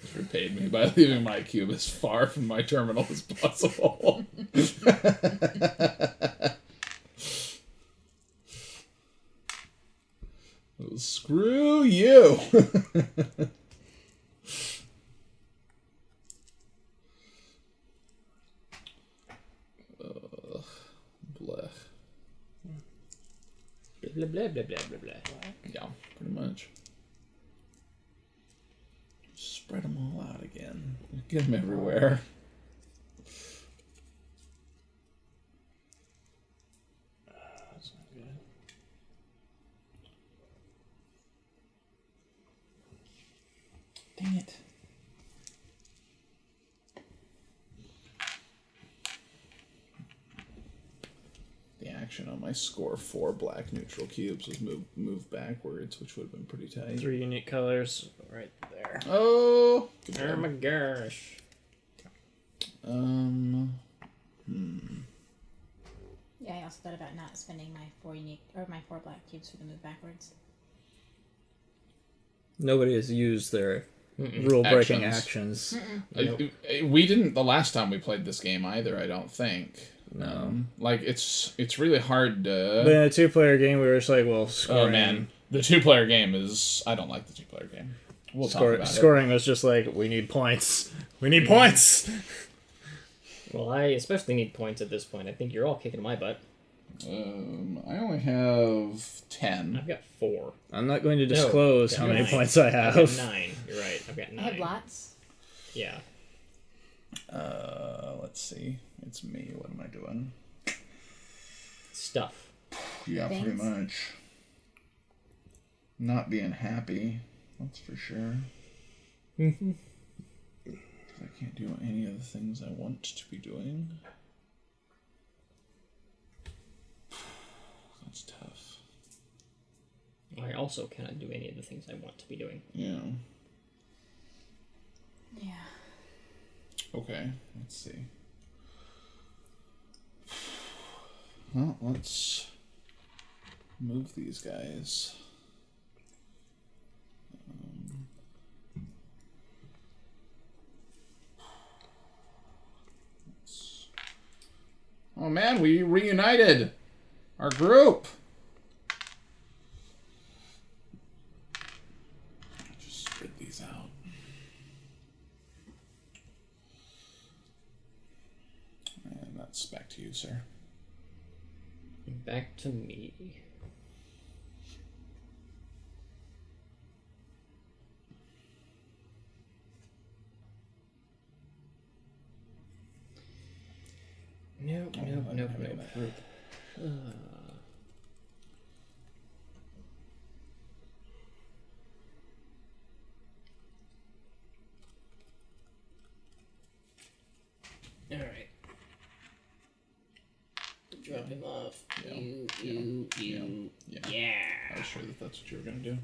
[SPEAKER 1] has repaid me by leaving my cube as far from my terminal as possible. Well, screw you. Blech.
[SPEAKER 2] Blah, blah, blah, blah, blah, blah.
[SPEAKER 1] Yeah, pretty much. Spread them all out again. Get them everywhere.
[SPEAKER 3] That's not good.
[SPEAKER 1] Dang it. The action on my score 4 black neutral cubes was move backwards, which would have been pretty tight.
[SPEAKER 3] 3 unique colors right there.
[SPEAKER 1] Oh!
[SPEAKER 2] Oh my gosh.
[SPEAKER 4] Yeah, I also thought about not spending my 4 black cubes for the move backwards.
[SPEAKER 3] Nobody has used their rule-breaking actions.
[SPEAKER 2] Nope.
[SPEAKER 1] We didn't the last time we played this game either, I don't think.
[SPEAKER 3] No.
[SPEAKER 1] Like, it's really hard to...
[SPEAKER 3] But in a 2-player game, we were just like, well,
[SPEAKER 1] Oh,
[SPEAKER 3] scoring...
[SPEAKER 1] man. The 2-player game is... I don't like the 2-player game. We'll talk about it.
[SPEAKER 3] Scoring was just like, we need points. We need points!
[SPEAKER 2] Well, I especially need points at this point. I think you're all kicking my butt.
[SPEAKER 1] I only have 10.
[SPEAKER 2] I've got 4.
[SPEAKER 3] I'm not going to disclose how many
[SPEAKER 2] 9.
[SPEAKER 3] points I
[SPEAKER 2] I've
[SPEAKER 3] have.
[SPEAKER 2] got 9. You're right. I've got 9.
[SPEAKER 4] I have lots.
[SPEAKER 2] Yeah.
[SPEAKER 1] Let's see. It's me. What am I doing?
[SPEAKER 2] Stuff.
[SPEAKER 1] Yeah,
[SPEAKER 4] Things?
[SPEAKER 1] pretty much. Not being happy. That's for sure.
[SPEAKER 2] Mm-hmm.
[SPEAKER 1] I can't do any of the things I want to be doing. That's tough.
[SPEAKER 2] I also cannot do any of the things I want to be doing.
[SPEAKER 1] Yeah.
[SPEAKER 4] Yeah.
[SPEAKER 1] Okay, let's see. Well, let's move these guys. Oh man, we reunited our group. Just spread these out. And that's back to you, sir.
[SPEAKER 2] Back to me. Nope. Alright. Drop him off.
[SPEAKER 1] Yeah.
[SPEAKER 2] You. Yeah.
[SPEAKER 1] I was sure that that's what you were going to do.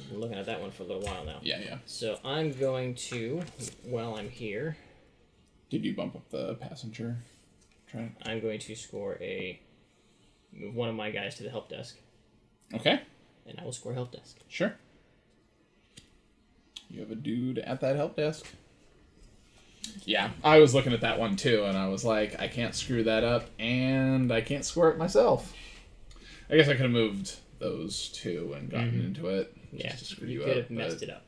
[SPEAKER 2] Been looking at that one for a little while now.
[SPEAKER 1] Yeah.
[SPEAKER 2] So I'm going to, while I'm here,
[SPEAKER 1] Did you bump up the passenger train?
[SPEAKER 2] I'm going to move one of my guys to the help desk,
[SPEAKER 1] Okay,
[SPEAKER 2] and I will score help desk.
[SPEAKER 1] sure. You have a dude at that help desk? Yeah, I was looking at that one too, and I was like, I can't screw that up, and I can't score it myself. I guess I could have moved those two and gotten into it.
[SPEAKER 2] Yeah,
[SPEAKER 1] just to screw
[SPEAKER 2] you
[SPEAKER 1] you
[SPEAKER 2] could
[SPEAKER 1] up,
[SPEAKER 2] have messed it up.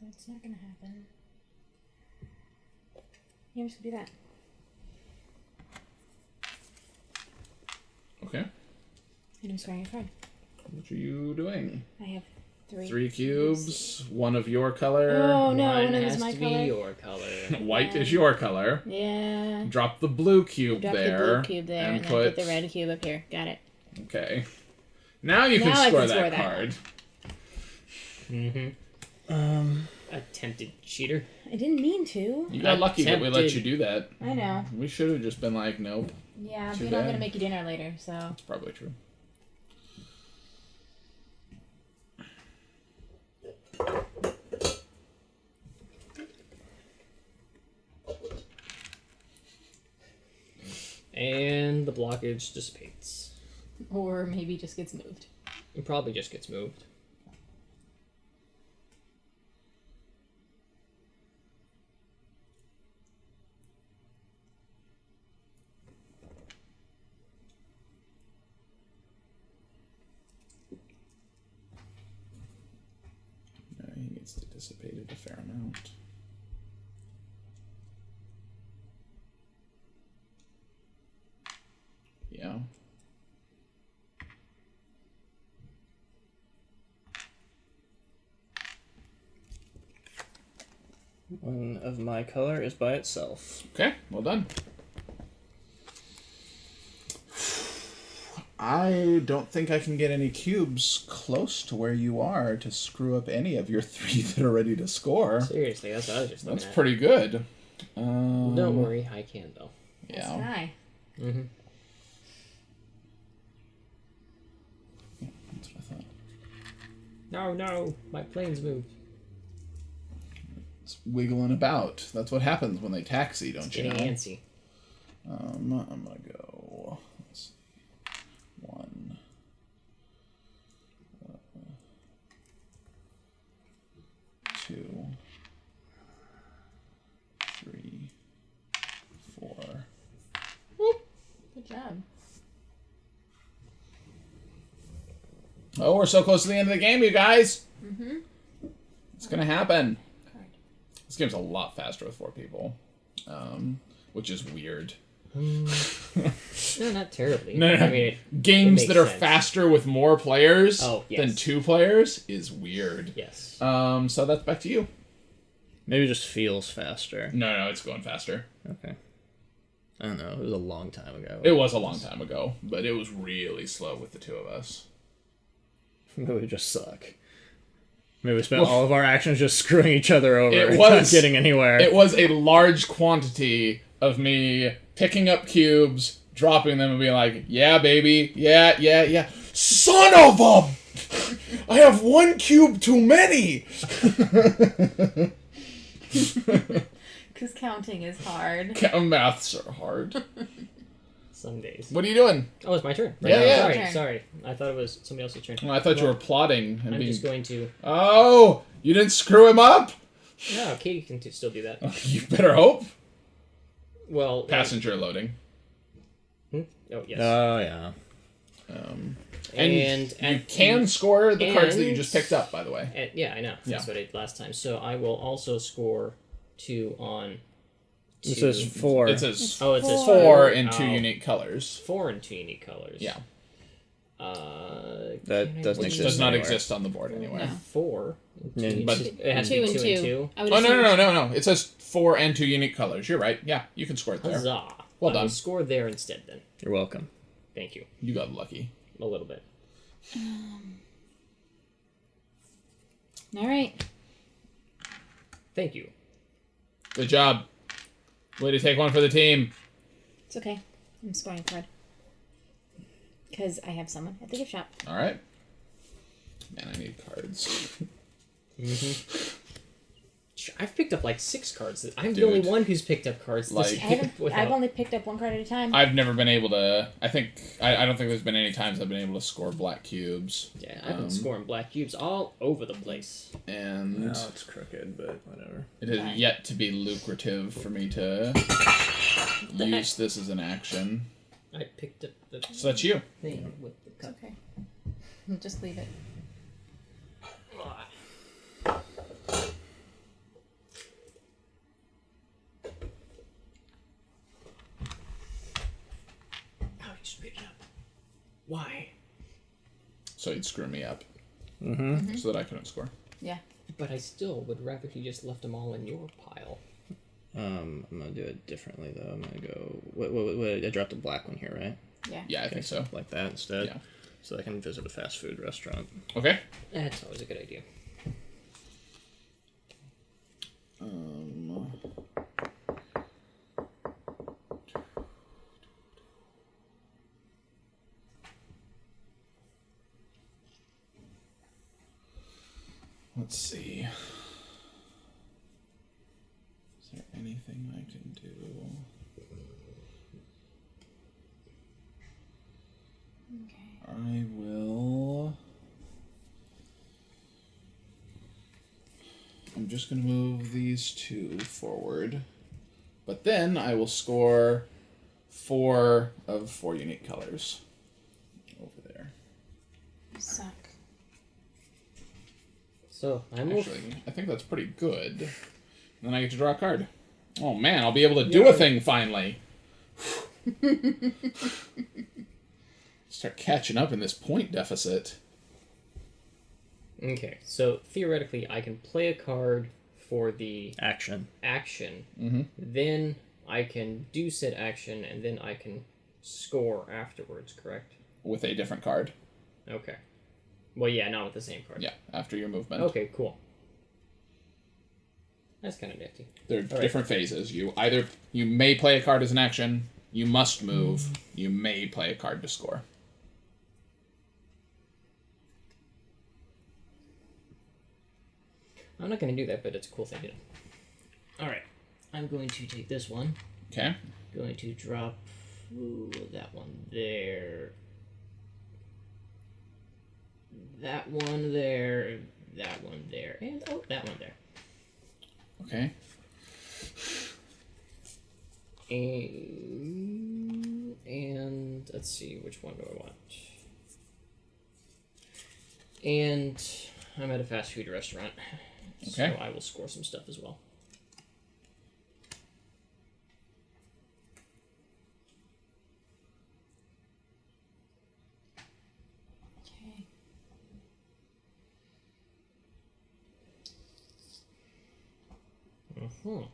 [SPEAKER 4] That's not gonna happen. Yeah, I'm just gonna do that.
[SPEAKER 1] Okay.
[SPEAKER 4] And I'm scoring a card.
[SPEAKER 1] What are you doing?
[SPEAKER 4] I have 3.
[SPEAKER 1] 3 cubes. One of your color.
[SPEAKER 4] Oh no,
[SPEAKER 2] One
[SPEAKER 4] one of
[SPEAKER 2] has
[SPEAKER 4] is my
[SPEAKER 2] to
[SPEAKER 4] color.
[SPEAKER 2] be your color.
[SPEAKER 1] White is your color.
[SPEAKER 4] Yeah.
[SPEAKER 1] Drop the blue cube
[SPEAKER 4] Drop
[SPEAKER 1] there.
[SPEAKER 4] the blue cube there, and then put the red cube up here. Got it.
[SPEAKER 1] Okay. Now you can score that card.
[SPEAKER 2] Attempted cheater.
[SPEAKER 4] I didn't mean to.
[SPEAKER 1] You got lucky that we let you do that.
[SPEAKER 4] I know.
[SPEAKER 1] We should have just been like, nope.
[SPEAKER 4] Yeah,
[SPEAKER 1] Too
[SPEAKER 4] we're not
[SPEAKER 1] bad.
[SPEAKER 4] gonna make you dinner later, so.
[SPEAKER 1] That's probably true.
[SPEAKER 2] And the blockage dissipates.
[SPEAKER 4] Or maybe just gets moved.
[SPEAKER 2] It probably just gets moved.
[SPEAKER 1] He needs to dissipate it a fair amount. Yeah.
[SPEAKER 3] One of my color is by itself.
[SPEAKER 1] Okay, well done. I don't think I can get any cubes close to where you are to screw up any of your 3 that are ready to score.
[SPEAKER 2] Seriously, that's what I was just looking
[SPEAKER 1] That's
[SPEAKER 2] at.
[SPEAKER 1] pretty good.
[SPEAKER 2] Don't worry, I can though.
[SPEAKER 4] That's
[SPEAKER 1] Yeah.
[SPEAKER 4] high.
[SPEAKER 2] Mm-hmm.
[SPEAKER 1] That's what I thought.
[SPEAKER 2] No, my plane's moved.
[SPEAKER 1] It's wiggling about. That's what happens when they taxi, don't
[SPEAKER 2] It's
[SPEAKER 1] you
[SPEAKER 2] getting
[SPEAKER 1] know?
[SPEAKER 2] antsy.
[SPEAKER 1] I'm gonna go. Let's see. 1. 2. 3. 4.
[SPEAKER 4] Good job.
[SPEAKER 1] Oh, we're so close to the end of the game, you guys.
[SPEAKER 4] Mm-hmm.
[SPEAKER 1] It's gonna happen.
[SPEAKER 4] Card.
[SPEAKER 1] This game's a lot faster with 4 people, which is weird.
[SPEAKER 2] No, not terribly.
[SPEAKER 1] No.
[SPEAKER 2] I mean,
[SPEAKER 1] Games
[SPEAKER 2] makes
[SPEAKER 1] that are
[SPEAKER 2] sense.
[SPEAKER 1] faster with more players
[SPEAKER 2] Oh, yes.
[SPEAKER 1] than 2 players is weird.
[SPEAKER 2] yes.
[SPEAKER 1] So that's back to you.
[SPEAKER 3] Maybe it just feels faster.
[SPEAKER 1] No, it's going faster.
[SPEAKER 3] Okay. I don't know. It was a long time ago.
[SPEAKER 1] It was a long time ago, but it was really slow with the 2 of us.
[SPEAKER 3] Maybe we just suck. Maybe we spent all of our actions just screwing each other over
[SPEAKER 1] It
[SPEAKER 3] and
[SPEAKER 1] was-
[SPEAKER 3] not getting anywhere.
[SPEAKER 1] It was a large quantity of me picking up cubes, dropping them, and being like, yeah, baby, yeah. Son of a... I have 1 cube too many!
[SPEAKER 4] Because counting is hard.
[SPEAKER 1] Maths are hard.
[SPEAKER 2] Some days.
[SPEAKER 1] What are you doing?
[SPEAKER 2] Oh, it's my turn.
[SPEAKER 1] Yeah,
[SPEAKER 2] now.
[SPEAKER 1] yeah.
[SPEAKER 4] Turn.
[SPEAKER 2] Sorry. I thought it was somebody else's turn.
[SPEAKER 1] Well, I thought you were plotting and
[SPEAKER 2] I'm
[SPEAKER 1] being...
[SPEAKER 2] just going to...
[SPEAKER 1] Oh! You didn't screw him up?
[SPEAKER 2] No, Katie can still do that.
[SPEAKER 1] You better hope.
[SPEAKER 2] Well...
[SPEAKER 1] Passenger loading.
[SPEAKER 2] Oh, yes.
[SPEAKER 3] Oh, yeah.
[SPEAKER 1] And you can score the cards that you just picked up, by the way.
[SPEAKER 2] Yeah, I know. That's what I did last time. So I will also score 2 on...
[SPEAKER 3] It says 4.
[SPEAKER 1] It says
[SPEAKER 2] Oh, it says
[SPEAKER 1] 4 in 2
[SPEAKER 2] Oh.
[SPEAKER 1] unique colors.
[SPEAKER 2] 4 and 2 unique colors.
[SPEAKER 1] Yeah.
[SPEAKER 3] That
[SPEAKER 2] can I
[SPEAKER 3] doesn't
[SPEAKER 2] do-
[SPEAKER 3] exist
[SPEAKER 1] Does not
[SPEAKER 3] anywhere.
[SPEAKER 1] exist on the board anywhere.
[SPEAKER 2] 4.
[SPEAKER 3] Yeah,
[SPEAKER 1] but-
[SPEAKER 2] It has to
[SPEAKER 4] 2
[SPEAKER 2] be
[SPEAKER 4] and
[SPEAKER 2] 2
[SPEAKER 4] 2.
[SPEAKER 2] and 2.
[SPEAKER 4] I would
[SPEAKER 1] Oh,
[SPEAKER 4] assume
[SPEAKER 1] no. It says 4 and 2 unique colors. You're right. Yeah, you can score it there.
[SPEAKER 2] Huzzah.
[SPEAKER 1] Well
[SPEAKER 2] I
[SPEAKER 1] done.
[SPEAKER 2] will score there instead then.
[SPEAKER 3] You're welcome.
[SPEAKER 2] Thank you.
[SPEAKER 1] You got lucky.
[SPEAKER 2] A little bit.
[SPEAKER 4] All right.
[SPEAKER 2] Thank you.
[SPEAKER 1] Good job. Way to take one for the team.
[SPEAKER 4] It's okay. I'm scoring a card. Because I have someone at the gift shop.
[SPEAKER 1] All right. Man, I need cards.
[SPEAKER 2] I've picked up like 6 cards. I'm the
[SPEAKER 1] Dude.
[SPEAKER 2] only one who's picked up cards.
[SPEAKER 1] Like-
[SPEAKER 4] I've only picked up 1 card at a time.
[SPEAKER 1] I've never been able to... I don't think there's been any times I've been able to score black cubes.
[SPEAKER 2] Yeah, I've been scoring black cubes all over the place.
[SPEAKER 1] And
[SPEAKER 3] No, it's crooked, but whatever.
[SPEAKER 1] it has yet to be lucrative for me to use this as an action.
[SPEAKER 2] I picked up the
[SPEAKER 1] So that's you.
[SPEAKER 2] thing with the
[SPEAKER 4] It's
[SPEAKER 2] cup.
[SPEAKER 4] okay. Just leave it.
[SPEAKER 2] Oh, you screwed it up. Why?
[SPEAKER 1] So you'd screw me up.
[SPEAKER 3] Mm-hmm.
[SPEAKER 1] So that I couldn't score.
[SPEAKER 4] Yeah.
[SPEAKER 2] But I still would rather he just left them all in your pile.
[SPEAKER 3] I'm gonna do it differently though. I'm gonna go. What, I dropped a black one here, right?
[SPEAKER 4] Yeah.
[SPEAKER 1] Yeah, I think so.
[SPEAKER 3] Like that instead.
[SPEAKER 1] Yeah.
[SPEAKER 3] So I can visit a fast food restaurant.
[SPEAKER 1] Okay.
[SPEAKER 2] That's always a good idea.
[SPEAKER 1] Let's see. Is there anything I can do?
[SPEAKER 4] Okay.
[SPEAKER 1] I will. I'm just going to move these two forward. But then I will score 4 of 4 unique colors over there.
[SPEAKER 4] You suck.
[SPEAKER 2] So, I move.
[SPEAKER 1] Actually, I think that's pretty good. Then I get to draw a card. Oh man, I'll be able to do a thing finally. Start catching up in this point deficit.
[SPEAKER 2] Okay, so theoretically, I can play a card for the
[SPEAKER 3] Action.
[SPEAKER 2] action.
[SPEAKER 1] Mm-hmm.
[SPEAKER 2] Then I can do said action, and then I can score afterwards, correct?
[SPEAKER 1] With a different card.
[SPEAKER 2] Okay. Well, yeah, not with the same card.
[SPEAKER 1] Yeah, after your movement.
[SPEAKER 2] Okay, cool. That's kind of nifty.
[SPEAKER 1] They're
[SPEAKER 2] All right.
[SPEAKER 1] different phases. You may play a card as an action, you must move, you may play a card to score.
[SPEAKER 2] I'm not going to do that, but it's a cool thing to do. Alright. I'm going to take this one.
[SPEAKER 1] Okay?
[SPEAKER 2] Going to drop that one there. That one there. That one there. And, oh, that one there.
[SPEAKER 1] Okay.
[SPEAKER 2] And let's see, which one do I want? And I'm at a fast food restaurant.
[SPEAKER 1] Okay.
[SPEAKER 2] So I will score some stuff as well.
[SPEAKER 4] Okay.
[SPEAKER 2] Uh-huh.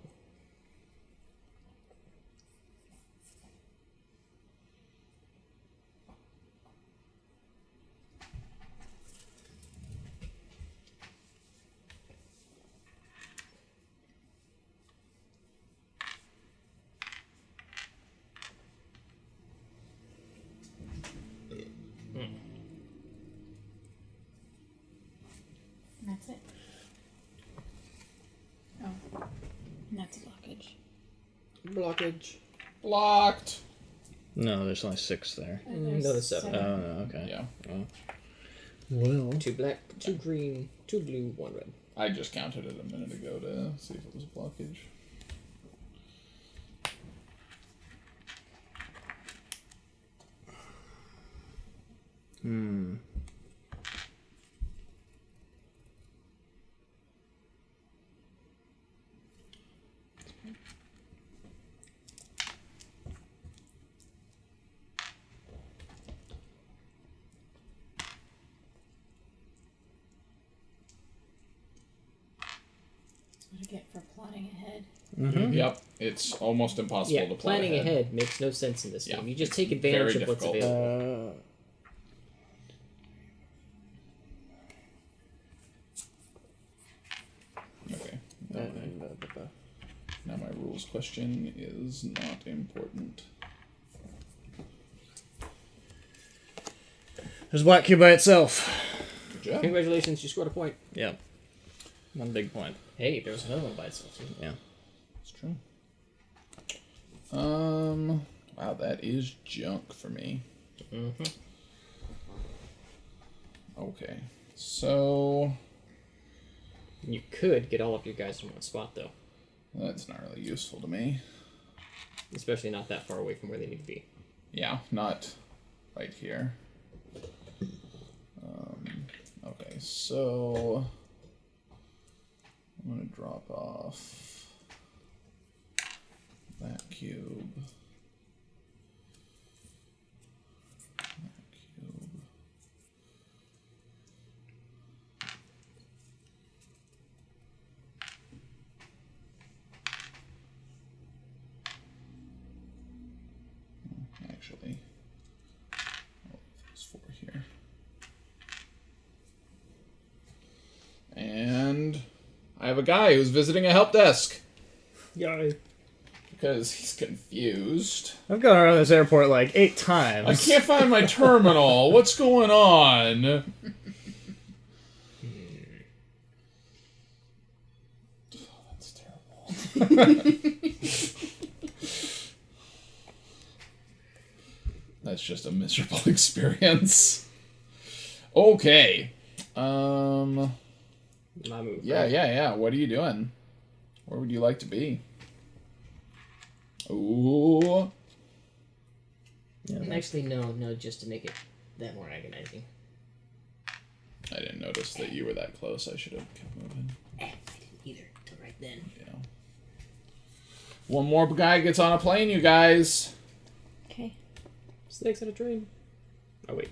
[SPEAKER 4] And that's it. Oh. And that's a blockage.
[SPEAKER 2] Blockage.
[SPEAKER 1] Blocked!
[SPEAKER 3] No, there's only 6 there.
[SPEAKER 2] No, there's 7.
[SPEAKER 3] Oh, no, okay.
[SPEAKER 1] Yeah.
[SPEAKER 3] Well.
[SPEAKER 2] 2 black, 2 green, 2 blue, 1 red.
[SPEAKER 1] I just counted it a minute ago to see if it was a blockage.
[SPEAKER 4] That's what I get for plotting ahead.
[SPEAKER 3] Mm-hmm.
[SPEAKER 1] Yep, it's almost impossible
[SPEAKER 2] Yeah,
[SPEAKER 1] to plot
[SPEAKER 2] planning ahead makes no sense in this
[SPEAKER 1] Yeah,
[SPEAKER 2] game. You just
[SPEAKER 1] it's
[SPEAKER 2] take advantage
[SPEAKER 1] very
[SPEAKER 2] of what's
[SPEAKER 1] difficult.
[SPEAKER 2] available.
[SPEAKER 1] Okay. Now my rules question is not important.
[SPEAKER 3] There's Black Cube by itself.
[SPEAKER 1] Good job.
[SPEAKER 2] Congratulations, you scored a point.
[SPEAKER 3] Yeah. 1 big point.
[SPEAKER 2] Hey, there was another one by itself.
[SPEAKER 3] Yeah.
[SPEAKER 1] It's true. Wow, that is junk for me.
[SPEAKER 2] Mm-hmm.
[SPEAKER 1] Okay, so
[SPEAKER 2] You could get all of your guys in one spot, though.
[SPEAKER 1] that's not really useful to me.
[SPEAKER 2] Especially not that far away from where they need to be.
[SPEAKER 1] Yeah, not right here. Okay, so I'm gonna drop off that cube. That cube. actually. Oh, there's 4 here. And I have a guy who's visiting a help desk.
[SPEAKER 3] Yay.
[SPEAKER 1] Because he's confused.
[SPEAKER 3] I've gone around this airport like 8 times.
[SPEAKER 1] I can't find my terminal. What's going on? Oh, that's terrible. That's just a miserable experience. Okay.
[SPEAKER 2] My move.
[SPEAKER 1] Yeah. What are you doing? Where would you like to be? Ooh.
[SPEAKER 2] Yeah, actually, no, just to make it that more agonizing.
[SPEAKER 1] I didn't notice that you were that close. I should have kept moving.
[SPEAKER 2] I didn't either, till right then.
[SPEAKER 1] Yeah. One more guy gets on a plane, you guys.
[SPEAKER 4] Okay.
[SPEAKER 2] Snakes on a train. Oh, wait.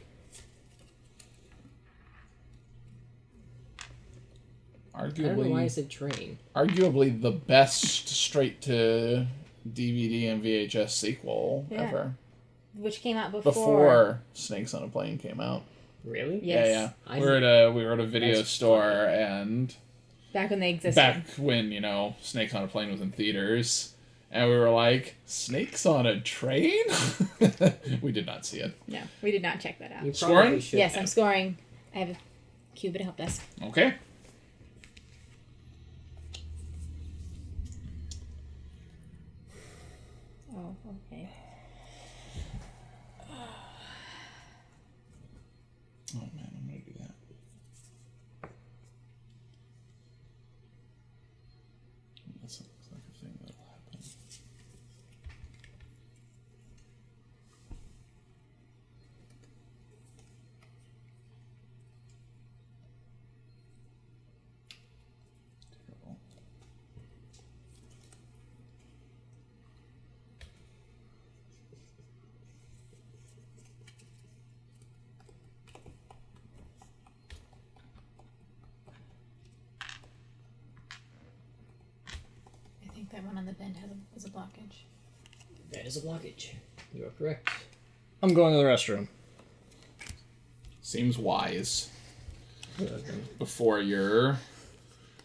[SPEAKER 2] I don't know why I said train.
[SPEAKER 1] Arguably the best straight to DVD and VHS sequel ever.
[SPEAKER 4] Which came out before.
[SPEAKER 1] Before Snakes on a Plane came out.
[SPEAKER 2] Really?
[SPEAKER 4] Yes.
[SPEAKER 1] Yeah. We were at a video store and
[SPEAKER 4] back when they existed.
[SPEAKER 1] Back when, Snakes on a Plane was in theaters. And we were like, Snakes on a Train? We did not see it.
[SPEAKER 4] No, we did not check that out.
[SPEAKER 2] You
[SPEAKER 1] scoring?
[SPEAKER 4] Yes, I'm scoring. I have a cube at a help desk.
[SPEAKER 1] Okay.
[SPEAKER 4] Oh, okay.
[SPEAKER 1] Oh man, I'm gonna do that. That looks like a thing that'll happen. Terrible.
[SPEAKER 4] I think that one on the bend was a blockage.
[SPEAKER 2] That is a blockage. You are correct.
[SPEAKER 3] I'm going to the restroom.
[SPEAKER 1] Seems wise. Before your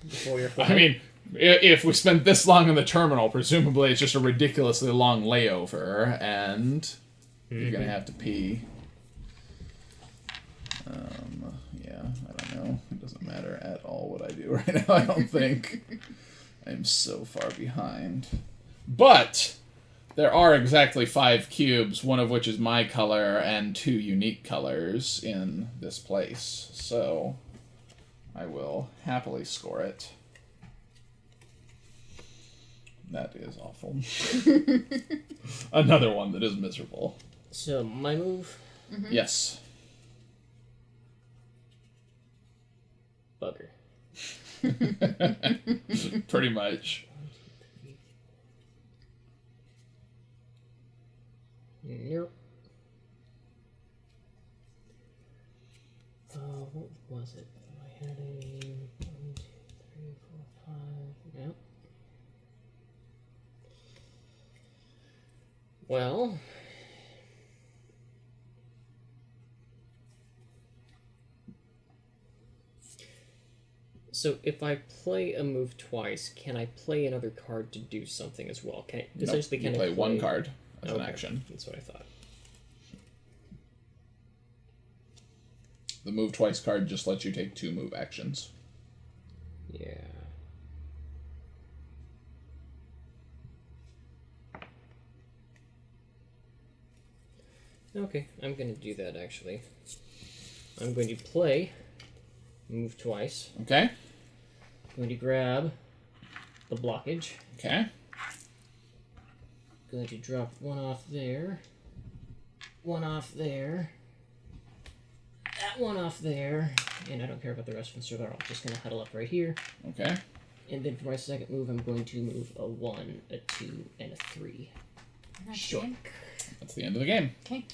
[SPEAKER 2] flight.
[SPEAKER 1] I mean, if we spent this long in the terminal, presumably it's just a ridiculously long layover, and you're gonna have to pee. Yeah, I don't know. It doesn't matter at all what I do right now, I don't think. I'm so far behind. But there are exactly 5 cubes, one of which is my color, and 2 unique colors in this place. So I will happily score it. That is awful. Another one that is miserable.
[SPEAKER 2] So, my move?
[SPEAKER 4] Mm-hmm.
[SPEAKER 1] Yes.
[SPEAKER 2] Bugger.
[SPEAKER 1] Pretty much.
[SPEAKER 2] Nope. What was it? I had a 1, 2, 3, 4, 5. Nope. Well. So if I play a move twice, can I play another card to do something as well? Can I, essentially,
[SPEAKER 1] you play one card as an action.
[SPEAKER 2] That's what I thought.
[SPEAKER 1] The move twice card just lets you take 2 move actions.
[SPEAKER 2] Yeah. Okay, I'm going to do that actually. I'm going to play, move twice.
[SPEAKER 1] Okay.
[SPEAKER 2] I'm going to grab the blockage.
[SPEAKER 1] Okay.
[SPEAKER 2] Going to drop 1 off there. 1 off there. That 1 off there. And I don't care about the rest of them, so they're all just going to huddle up right here.
[SPEAKER 1] Okay.
[SPEAKER 2] And then for my second move, I'm going to move a 1, a 2, and a 3.
[SPEAKER 1] Sure. That's the end of the game.
[SPEAKER 4] Okay.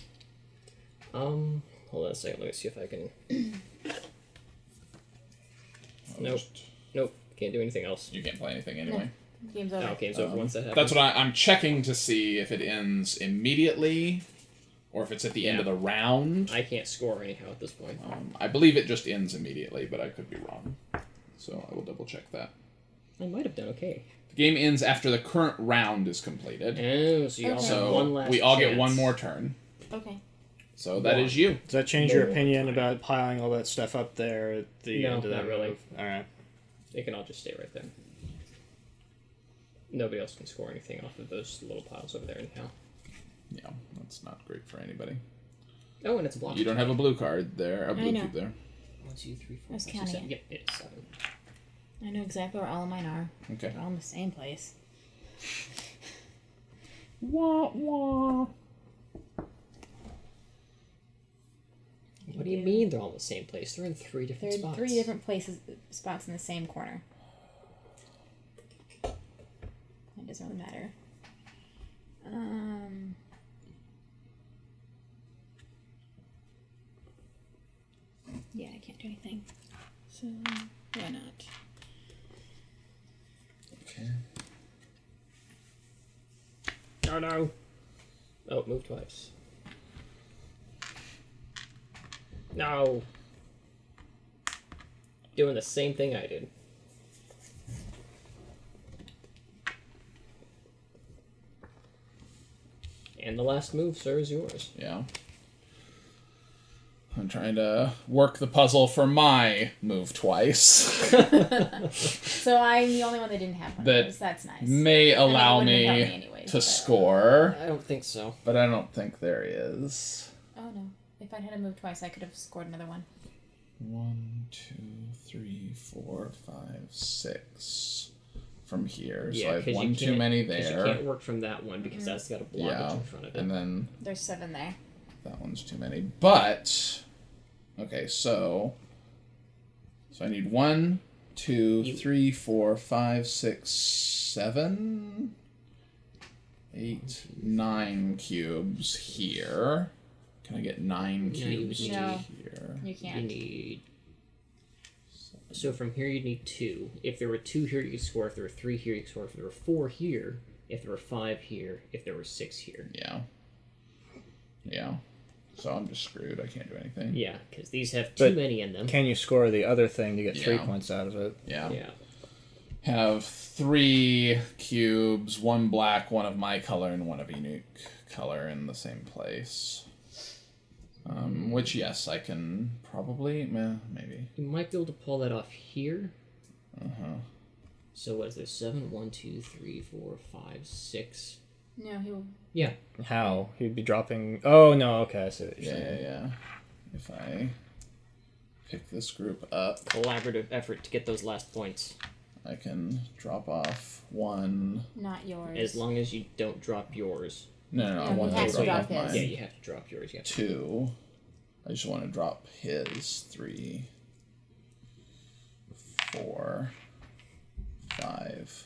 [SPEAKER 2] Hold on a second. Let me see if I can. Nope. Nope. Can't do anything else.
[SPEAKER 1] You can't play anything anyway.
[SPEAKER 4] No. Game's over.
[SPEAKER 2] Oh, game's over once that happens.
[SPEAKER 1] That's what I'm checking to see if it ends immediately or if it's at the end of the round.
[SPEAKER 2] I can't score anyhow at this point.
[SPEAKER 1] I believe it just ends immediately, but I could be wrong. So I will double check that.
[SPEAKER 2] I might have done okay.
[SPEAKER 1] The game ends after the current round is completed.
[SPEAKER 2] Oh, so you all have one last
[SPEAKER 1] we all
[SPEAKER 2] chance.
[SPEAKER 1] get one more turn.
[SPEAKER 4] Okay.
[SPEAKER 1] So that is you.
[SPEAKER 3] Does that change your opinion about piling all that stuff up there at the end of that
[SPEAKER 2] not really.
[SPEAKER 3] move? All right.
[SPEAKER 2] They can all just stay right there. Nobody else can score anything off of those little piles over there anyhow.
[SPEAKER 1] Yeah, that's not great for anybody.
[SPEAKER 2] Oh, and it's a block.
[SPEAKER 1] You don't have a blue card there, a blue
[SPEAKER 4] know.
[SPEAKER 1] cube there.
[SPEAKER 2] 1, 2, 3, 4,
[SPEAKER 4] I was
[SPEAKER 2] 5, 6,
[SPEAKER 4] counting
[SPEAKER 2] 7.
[SPEAKER 4] it.
[SPEAKER 2] Yep, it's 7.
[SPEAKER 4] I know exactly where all of mine are.
[SPEAKER 1] Okay.
[SPEAKER 4] They're all in the same place.
[SPEAKER 1] Wah, wah.
[SPEAKER 2] What do you mean they're all in the same place? They're in 3 different
[SPEAKER 4] They're in
[SPEAKER 2] spots.
[SPEAKER 4] 3 different spots in the same corner. It doesn't really matter. Yeah, I can't do anything. So, why not?
[SPEAKER 1] Okay.
[SPEAKER 2] Oh no! Oh, move twice. No! Doing the same thing I did. And the last move, sir, is yours.
[SPEAKER 1] Yeah. I'm trying to work the puzzle for my move twice.
[SPEAKER 4] So I'm the only one that didn't have one of
[SPEAKER 1] That
[SPEAKER 4] those. That's nice.
[SPEAKER 1] May allow
[SPEAKER 4] wouldn't have
[SPEAKER 1] me
[SPEAKER 4] helped me anyways,
[SPEAKER 1] to
[SPEAKER 4] but-
[SPEAKER 1] score,
[SPEAKER 2] I don't think so.
[SPEAKER 1] but I don't think there is.
[SPEAKER 4] Oh no. If I'd had to move twice, I could have scored another one.
[SPEAKER 1] 1, 2, 3, 4, 5, 6 from here. So
[SPEAKER 2] Yeah,
[SPEAKER 1] I have
[SPEAKER 2] 'cause you
[SPEAKER 1] one too
[SPEAKER 2] can't-
[SPEAKER 1] many
[SPEAKER 2] 'cause
[SPEAKER 1] there.
[SPEAKER 2] You can't work from that one because that's got a blockage
[SPEAKER 1] Yeah,
[SPEAKER 2] in front of it.
[SPEAKER 1] and then
[SPEAKER 4] There's 7 there.
[SPEAKER 1] that one's too many. But okay, so I need 1, 2, 3, 4, 5, 6, 7, 8, 9 cubes here. Can I get 9
[SPEAKER 2] No, you
[SPEAKER 1] cubes
[SPEAKER 2] would
[SPEAKER 4] No.
[SPEAKER 1] here?
[SPEAKER 4] You
[SPEAKER 2] You
[SPEAKER 4] can't.
[SPEAKER 2] need... So from here you'd need 2. If there were 2 here, you could score. If there were 3 here, you could score. If there were 4 here, if there were 5 here, if there were 6 here.
[SPEAKER 1] Yeah. Yeah. So I'm just screwed. I can't do anything.
[SPEAKER 2] Yeah, because these have too
[SPEAKER 3] But
[SPEAKER 2] many in them.
[SPEAKER 3] Can you score the other thing to get 3
[SPEAKER 1] Yeah.
[SPEAKER 3] points out of it?
[SPEAKER 1] Yeah.
[SPEAKER 2] Yeah.
[SPEAKER 1] Have 3 cubes, 1 black, 1 of my color, and 1 of unique color in the same place. Which, yes, I can probably, maybe.
[SPEAKER 2] You might be able to pull that off here.
[SPEAKER 1] Uh-huh.
[SPEAKER 2] So what is there? 7, 1, 2, 3, 4, 5, 6.
[SPEAKER 4] No, he will.
[SPEAKER 2] Yeah.
[SPEAKER 3] How? He'd be dropping... Oh, no, okay, I see what you're saying.
[SPEAKER 1] Yeah. If I pick this group up,
[SPEAKER 2] Collaborative effort to get those last points.
[SPEAKER 1] I can drop off 1.
[SPEAKER 4] Not yours.
[SPEAKER 2] As long as you don't drop yours.
[SPEAKER 1] No,
[SPEAKER 4] Yeah,
[SPEAKER 1] I want
[SPEAKER 4] he
[SPEAKER 1] to
[SPEAKER 4] has to
[SPEAKER 1] drop
[SPEAKER 4] drop
[SPEAKER 1] off
[SPEAKER 4] his.
[SPEAKER 1] mine.
[SPEAKER 2] Yeah, you have to drop yours. Yeah.
[SPEAKER 1] 2. I just want to drop his 3, 4, 5,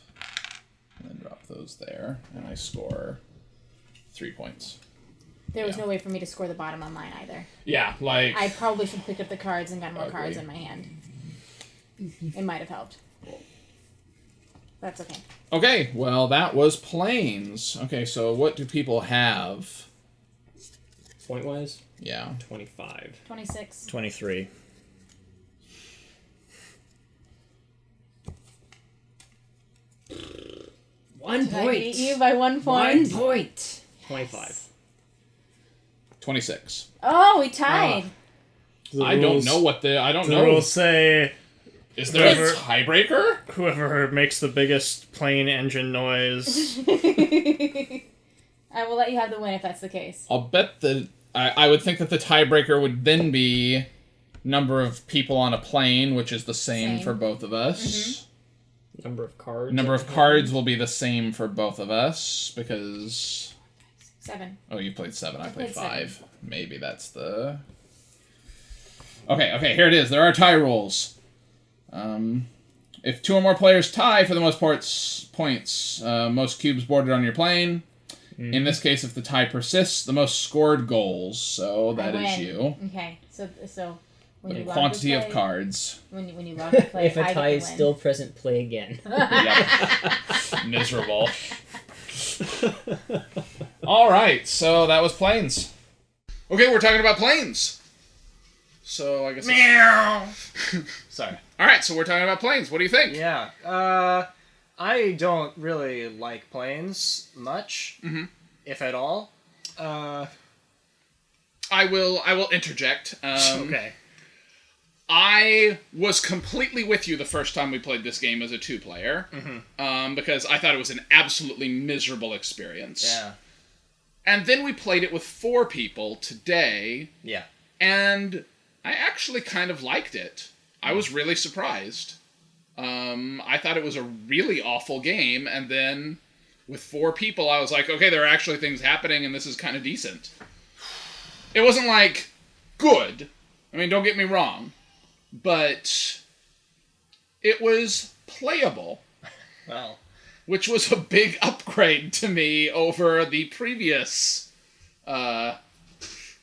[SPEAKER 1] and then drop those there, and I score 3 points.
[SPEAKER 4] There was
[SPEAKER 1] Yeah.
[SPEAKER 4] no way for me to score the bottom on mine either.
[SPEAKER 1] Yeah, like
[SPEAKER 4] I probably should have picked up the cards and got more
[SPEAKER 1] Ugly.
[SPEAKER 4] cards in my hand. It might have helped. That's okay.
[SPEAKER 1] okay. Well, that was planes. Okay, so what do people have?
[SPEAKER 2] Point wise,
[SPEAKER 1] Yeah,
[SPEAKER 2] 25.
[SPEAKER 4] 26.
[SPEAKER 3] 23.
[SPEAKER 2] One
[SPEAKER 4] I beat you by 1 point.
[SPEAKER 2] 1 point. 25.
[SPEAKER 1] 26.
[SPEAKER 4] Oh, we tied.
[SPEAKER 1] I don't know what I don't
[SPEAKER 3] The
[SPEAKER 1] know.
[SPEAKER 3] rules say
[SPEAKER 1] Is there a
[SPEAKER 3] Whoever-
[SPEAKER 1] tiebreaker?
[SPEAKER 3] whoever makes the biggest plane engine noise.
[SPEAKER 4] I will let you have the win if that's the case.
[SPEAKER 1] I'll bet that I would think that the tiebreaker would then be number of people on a plane, which is the same
[SPEAKER 4] Same.
[SPEAKER 1] for both of us.
[SPEAKER 2] Number of cards.
[SPEAKER 1] Number
[SPEAKER 2] in
[SPEAKER 1] of
[SPEAKER 2] hand.
[SPEAKER 1] cards will be the same for both of us because
[SPEAKER 4] 7.
[SPEAKER 1] you played 7, I played
[SPEAKER 4] played
[SPEAKER 1] 5. Maybe that's the. Okay, here it is. There are tie rules. If 2 or more players tie for the most points, most cubes boarded on your plane. In this case, if the tie persists, the most scored goals. So that
[SPEAKER 4] I
[SPEAKER 1] is
[SPEAKER 4] win.
[SPEAKER 1] you.
[SPEAKER 4] Okay, so when
[SPEAKER 1] The
[SPEAKER 4] you log
[SPEAKER 1] quantity
[SPEAKER 4] to
[SPEAKER 1] of
[SPEAKER 4] play,
[SPEAKER 1] cards.
[SPEAKER 4] When you log to play,
[SPEAKER 2] If a
[SPEAKER 4] I
[SPEAKER 2] tie
[SPEAKER 4] get
[SPEAKER 2] is
[SPEAKER 4] the win.
[SPEAKER 2] still present, play again.
[SPEAKER 1] Yep. Miserable. All right, so that was planes. Okay, we're talking about planes. So I guess.
[SPEAKER 3] Meow. Sorry.
[SPEAKER 1] All right, so we're talking about planes. What do you think?
[SPEAKER 3] Yeah. I don't really like planes much, if at all.
[SPEAKER 1] I will interject.
[SPEAKER 3] Okay.
[SPEAKER 1] I was completely with you the first time we played this game as a 2-player, because I thought it was an absolutely miserable experience.
[SPEAKER 3] Yeah.
[SPEAKER 1] And then we played it with 4 people today,
[SPEAKER 3] Yeah.
[SPEAKER 1] and I actually kind of liked it. I was really surprised. I thought it was a really awful game, and then with 4 people, I was like, okay, there are actually things happening, and this is kind of decent. It wasn't, like, good. I mean, don't get me wrong. But it was playable.
[SPEAKER 3] Well.
[SPEAKER 1] Which was a big upgrade to me over the previous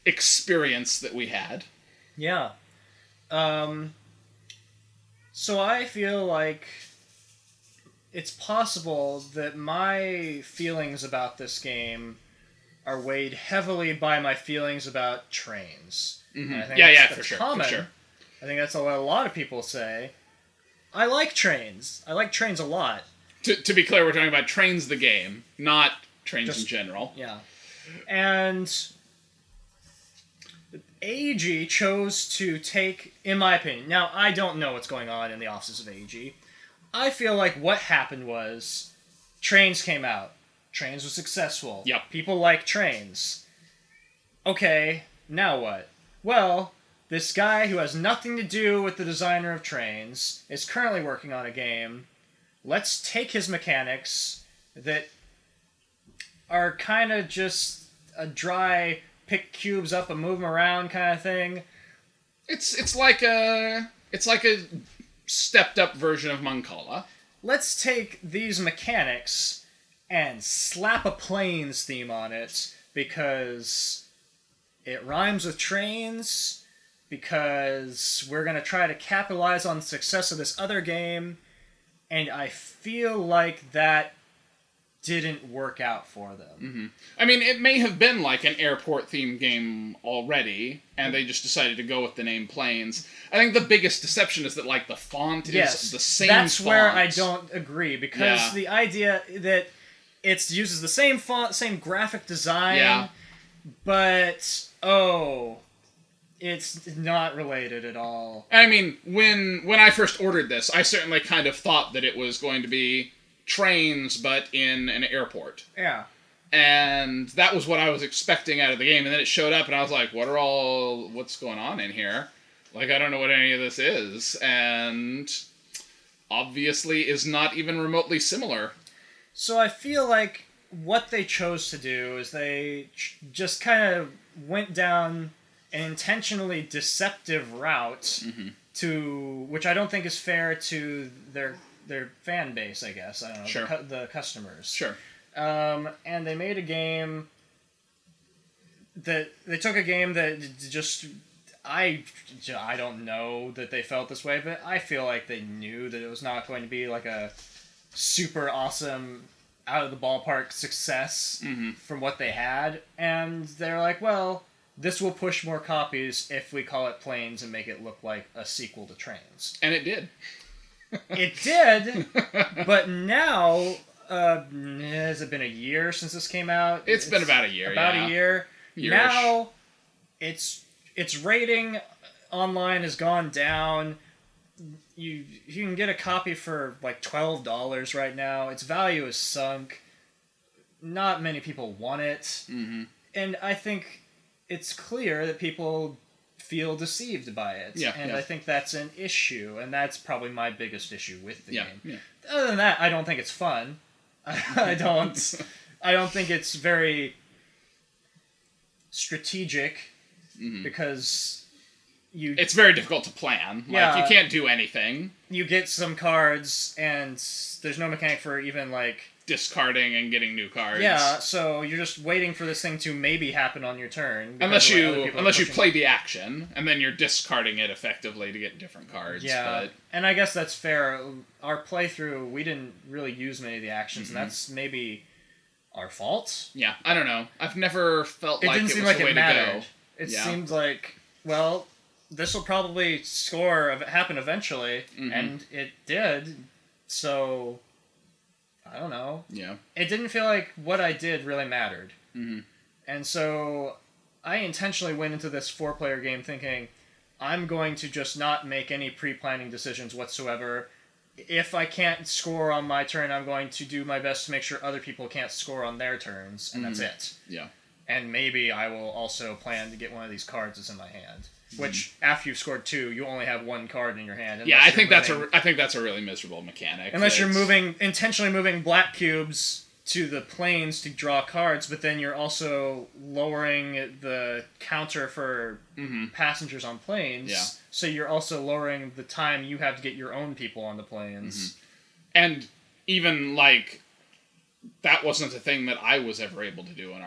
[SPEAKER 1] experience that we had.
[SPEAKER 3] Yeah. So I feel like it's possible that my feelings about this game are weighed heavily by my feelings about trains.
[SPEAKER 1] Mm-hmm.
[SPEAKER 3] I think
[SPEAKER 1] Yeah,
[SPEAKER 3] that's
[SPEAKER 1] for sure.
[SPEAKER 3] common.
[SPEAKER 1] For sure.
[SPEAKER 3] I think that's what a lot of people say. I like trains. I like trains a lot.
[SPEAKER 1] To be clear, we're talking about Trains the game, not trains in general.
[SPEAKER 3] Yeah. And AEG chose to take, in my opinion, now I don't know what's going on in the offices of AEG. I feel like what happened was Trains came out. Trains was successful.
[SPEAKER 1] Yep.
[SPEAKER 3] People like Trains. Okay, now what? Well, this guy who has nothing to do with the designer of Trains is currently working on a game. Let's take his mechanics that are kind of just a dry pick cubes up and move them around kind of thing.
[SPEAKER 1] It's like a stepped up version of Mancala.
[SPEAKER 3] Let's take these mechanics and slap a planes theme on it because it rhymes with trains, because we're going to try to capitalize on the success of this other game, and I feel like that didn't work out for them.
[SPEAKER 1] Mm-hmm. I mean, it may have been like an airport-themed game already, and they just decided to go with the name Planes. I think the biggest deception is that, like, the font is the same
[SPEAKER 3] that's
[SPEAKER 1] font.
[SPEAKER 3] where I don't agree, because the idea that it uses the same font, same graphic design, but, it's not related at all.
[SPEAKER 1] I mean, when I first ordered this, I certainly kind of thought that it was going to be Trains, but in an airport.
[SPEAKER 3] Yeah.
[SPEAKER 1] And that was what I was expecting out of the game, and then it showed up, and I was like, what's going on in here? Like, I don't know what any of this is, and obviously is not even remotely similar.
[SPEAKER 3] So I feel like what they chose to do is they just kind of went down an intentionally deceptive route to, which I don't think is fair to their fan base, I guess. I don't know.
[SPEAKER 1] Sure.
[SPEAKER 3] The customers.
[SPEAKER 1] Sure.
[SPEAKER 3] And they made a game that they took a game that just I don't know that they felt this way, but I feel like they knew that it was not going to be like a super awesome out of the ballpark success from what they had, and they're like, well, this will push more copies if we call it Planes and make it look like a sequel to Trains.
[SPEAKER 1] And it did.
[SPEAKER 3] It did, but now, has it been a year since this came out?
[SPEAKER 1] It's been about a year,
[SPEAKER 3] a year.
[SPEAKER 1] Yearish.
[SPEAKER 3] Now, its rating online has gone down. You can get a copy for like $12 right now. Its value is sunk. Not many people want it. And I think it's clear that people feel deceived by it. I think that's an issue, and that's probably my biggest issue with the game.
[SPEAKER 1] Yeah.
[SPEAKER 3] Other than that, I don't think it's fun. I don't think it's very strategic because
[SPEAKER 1] it's very difficult to plan. Like, you can't do anything.
[SPEAKER 3] You get some cards, and there's no mechanic for even, like,
[SPEAKER 1] discarding and getting new cards.
[SPEAKER 3] Yeah, so you're just waiting for this thing to maybe happen on your turn.
[SPEAKER 1] Unless you play the action, and then you're discarding it effectively to get different cards.
[SPEAKER 3] Yeah,
[SPEAKER 1] but
[SPEAKER 3] and I guess that's fair. Our playthrough, we didn't really use many of the actions, and that's maybe our fault.
[SPEAKER 1] Yeah, I don't know. I've never felt like
[SPEAKER 3] didn't
[SPEAKER 1] it
[SPEAKER 3] seem
[SPEAKER 1] was
[SPEAKER 3] like
[SPEAKER 1] the way
[SPEAKER 3] it
[SPEAKER 1] to
[SPEAKER 3] mattered.
[SPEAKER 1] go.
[SPEAKER 3] It
[SPEAKER 1] Yeah.
[SPEAKER 3] seemed like, well, this will probably happen eventually, and it did. So, I don't know.
[SPEAKER 1] Yeah.
[SPEAKER 3] It didn't feel like what I did really mattered.
[SPEAKER 1] Mm-hmm.
[SPEAKER 3] And so I intentionally went into this 4-player game thinking, I'm going to just not make any pre-planning decisions whatsoever. If I can't score on my turn, I'm going to do my best to make sure other people can't score on their turns, and that's it.
[SPEAKER 1] Yeah.
[SPEAKER 3] And maybe I will also plan to get one of these cards that's in my hand. Which, after you've scored 2, you only have 1 card in your hand.
[SPEAKER 1] Yeah, I think that's a really miserable mechanic.
[SPEAKER 3] Unless you're intentionally moving black cubes to the planes to draw cards, but then you're also lowering the counter for passengers on planes.
[SPEAKER 1] Yeah.
[SPEAKER 3] So you're also lowering the time you have to get your own people on the planes.
[SPEAKER 1] And even, like, that wasn't a thing that I was ever able to do in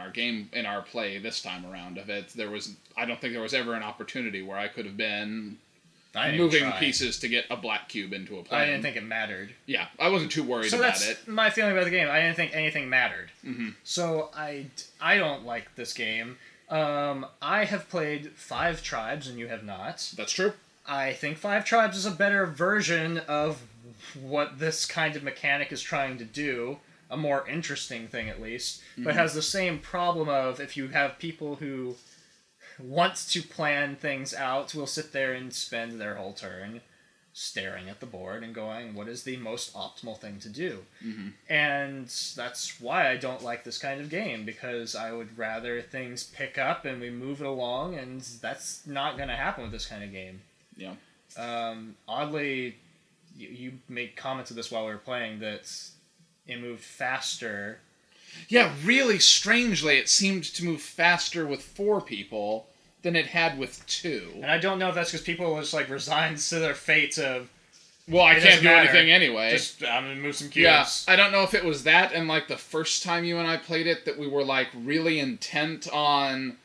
[SPEAKER 1] our play this time around of it. I don't think there was ever an opportunity where I could have been moving pieces to get a black cube into a plane.
[SPEAKER 3] I didn't think it mattered.
[SPEAKER 1] Yeah, I wasn't too worried about it. So
[SPEAKER 3] that's my feeling about the game. I didn't think anything mattered. So I don't like this game. I have played 5 Tribes and you have not.
[SPEAKER 1] That's true.
[SPEAKER 3] I think 5 Tribes is a better version of what this kind of mechanic is trying to do. A more interesting thing, at least. But has the same problem of, if you have people who want to plan things out, will sit there and spend their whole turn staring at the board and going, what is the most optimal thing to do? And that's why I don't like this kind of game, because I would rather things pick up and we move it along, and that's not going to happen with this kind of game.
[SPEAKER 1] Yeah.
[SPEAKER 3] Oddly, you made comments of this while we were playing, that it moved faster.
[SPEAKER 1] Yeah, really strangely, it seemed to move faster with 4 people than it had with 2.
[SPEAKER 3] And I don't know if that's because people were just like resigned to their fate of,
[SPEAKER 1] well, I can't do anything anyway.
[SPEAKER 3] Just, I'm going to move some cubes.
[SPEAKER 1] Yeah, I don't know if it was that, and like the first time you and I played it, that we were like really intent on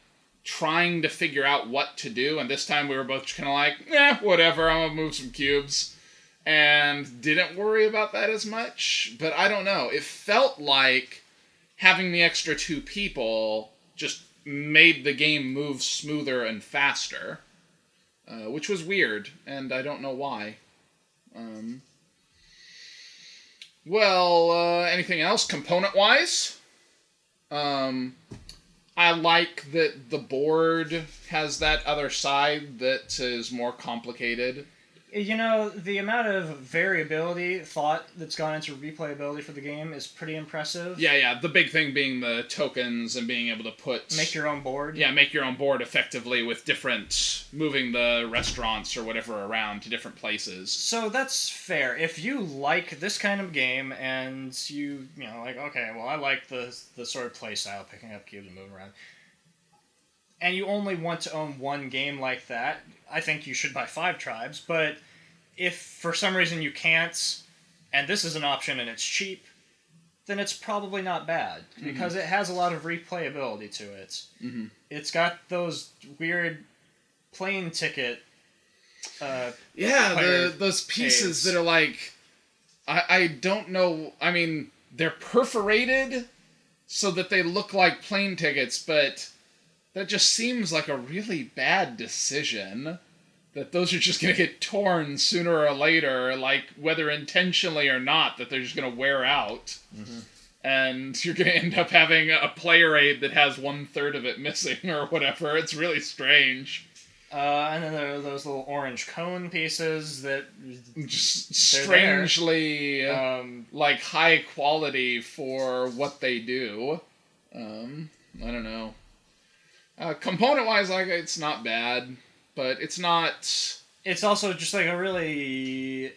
[SPEAKER 1] trying to figure out what to do, and this time we were both kind of like, whatever, I'm going to move some cubes. And didn't worry about that as much, but I don't know. It felt like having the extra 2 people just made the game move smoother and faster, which was weird, and I don't know why. Anything else component-wise? I like that the board has that other side that is more complicated.
[SPEAKER 3] You know, the amount of thought that's gone into replayability for the game is pretty impressive.
[SPEAKER 1] Yeah, the big thing being the tokens and being able to
[SPEAKER 3] make your own board.
[SPEAKER 1] Yeah, make your own board effectively with moving the restaurants or whatever around to different places. So
[SPEAKER 3] that's fair. If you like this kind of game and you know, like, okay, well, I like the sort of play style, picking up cubes and moving around, and you only want to own one game like that, I think you should buy 5 Tribes, but if for some reason you can't, and this is an option and it's cheap, then it's probably not bad, because it has a lot of replayability to it. It's got those weird plane ticket
[SPEAKER 1] those pieces that are like, I don't know, I mean, they're perforated so that they look like plane tickets, but that just seems like a really bad decision. That those are just going to get torn sooner or later, like whether intentionally or not, that they're just going to wear out. And you're going to end up having a player aid that has 1/3 of it missing or whatever. It's really strange.
[SPEAKER 3] And then there are those little orange cone pieces that
[SPEAKER 1] just strangely like high quality for what they do. I don't know. Component-wise, like, it's not bad, but it's not...
[SPEAKER 3] It's also just like a really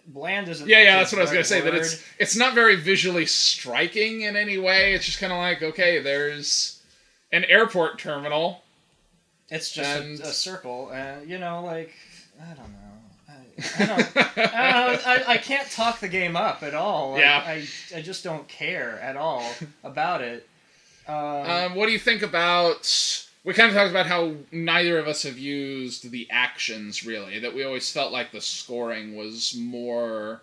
[SPEAKER 3] bland isn't...
[SPEAKER 1] Yeah, that's what I was going to say, that it's not very visually striking in any way. It's just kind of like, okay, there's an airport terminal.
[SPEAKER 3] It's just a circle, and, you know, like, I don't know. I can't talk the game up at all. Like,
[SPEAKER 1] yeah.
[SPEAKER 3] I just don't care at all about it.
[SPEAKER 1] What do you think about... We kind of talked about how neither of us have used the actions, really. That we always felt like the scoring was more...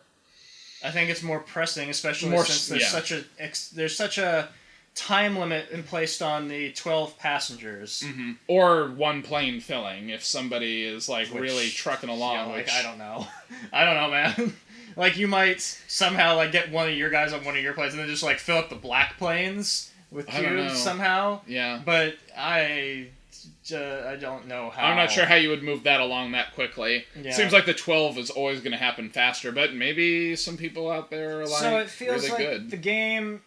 [SPEAKER 3] I think it's more pressing, especially since there's such a time limit placed on the 12 passengers.
[SPEAKER 1] Mm-hmm. Or one plane filling if somebody is like really trucking along.
[SPEAKER 3] Yeah, like, I don't know. I don't know, man. Like, you might somehow like get one of your guys on one of your planes and then just like fill up the black planes with cubes somehow.
[SPEAKER 1] Yeah.
[SPEAKER 3] But I don't know how.
[SPEAKER 1] I'm not sure how you would move that along that quickly. Yeah. Seems like the 12 is always going to happen faster, but maybe some people out there are like
[SPEAKER 3] so it feels
[SPEAKER 1] really
[SPEAKER 3] like
[SPEAKER 1] good.
[SPEAKER 3] The game,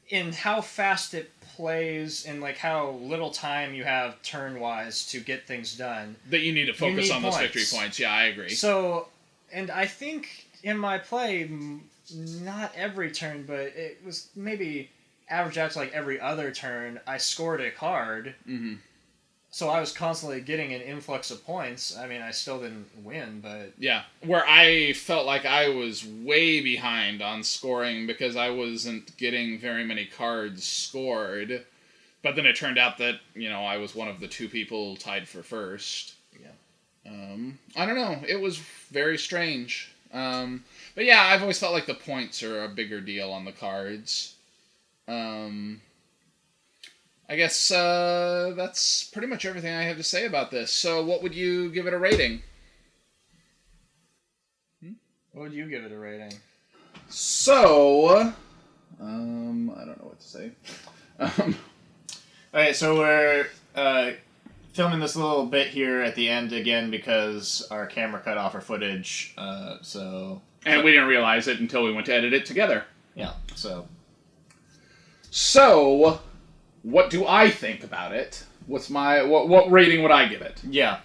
[SPEAKER 3] in how fast it plays and like how little time you have turn-wise to get things done.
[SPEAKER 1] That you need to focus on those victory points. Yeah, I agree.
[SPEAKER 3] So, and I think in my play, not every turn, but it was maybe average out to like every other turn, I scored a card. Mm-hmm. So I was constantly getting an influx of points. I mean, I still didn't win, but...
[SPEAKER 1] Yeah, where I felt like I was way behind on scoring because I wasn't getting very many cards scored. But then it turned out that, I was one of the 2 people tied for first. Yeah. I don't know. It was very strange. But yeah, I've always felt like the points are a bigger deal on the cards. I guess that's pretty much everything I have to say about this. So what would you give it a rating?
[SPEAKER 3] What would you give it a rating?
[SPEAKER 1] So, I don't know what to say.
[SPEAKER 5] Alright, so we're filming this little bit here at the end again because our camera cut off our footage,
[SPEAKER 1] And we didn't realize it until we went to edit it together.
[SPEAKER 5] Yeah, So,
[SPEAKER 1] what do I think about it? What's what rating would I give it?
[SPEAKER 5] Yeah.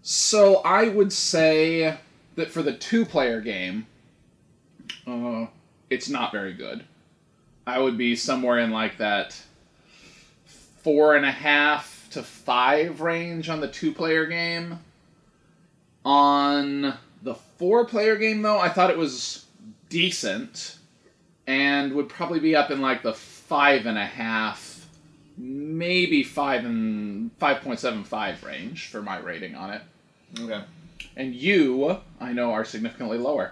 [SPEAKER 1] So I would say that for the 2-player game, it's not very good. I would be somewhere in like that 4.5 to 5 range on the 2-player game. On the 4-player game, though, I thought it was decent, and would probably be up in like the 5.5, maybe 5.75 range for my rating on it.
[SPEAKER 5] Okay.
[SPEAKER 1] And you, I know, are significantly lower.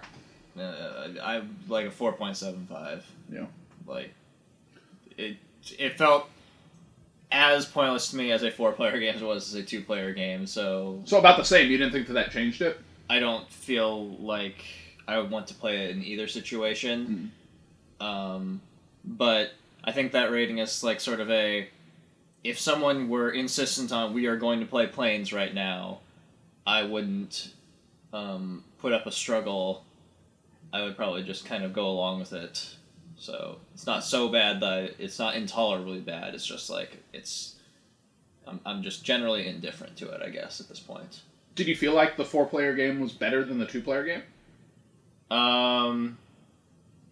[SPEAKER 5] I like a 4.75.
[SPEAKER 1] Yeah.
[SPEAKER 5] Like, it felt as pointless to me as a 4-player game as it was as a 2-player game, so...
[SPEAKER 1] So about the same. You didn't think that changed it?
[SPEAKER 5] I don't feel like I would want to play it in either situation. But I think that rating is like sort of if someone were insistent on we are going to play planes right now, I wouldn't put up a struggle. I would probably just kind of go along with it. So it's not so bad that it's not intolerably bad. It's just like I'm just generally indifferent to it, I guess, at this point.
[SPEAKER 1] Did you feel like the 4-player game was better than the 2-player game?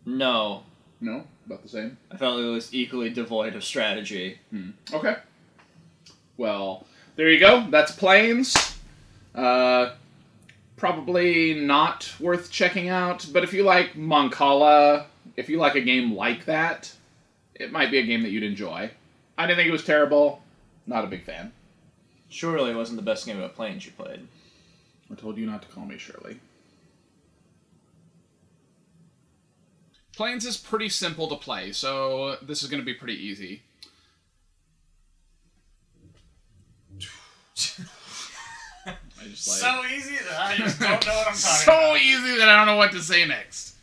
[SPEAKER 5] No.
[SPEAKER 1] No? About the same?
[SPEAKER 5] I felt it was equally devoid of strategy.
[SPEAKER 1] Okay. Well, there you go. That's Planes. Probably not worth checking out, but if you like Moncala, if you like a game like that, it might be a game that you'd enjoy. I didn't think it was terrible. Not a big fan.
[SPEAKER 5] Surely it wasn't the best game of planes you played.
[SPEAKER 1] I told you not to call me Shirley. Planes is pretty simple to play, so this is going to be pretty easy.
[SPEAKER 3] So easy that I just don't know what I'm talking about.
[SPEAKER 1] So easy that I don't know what to say next.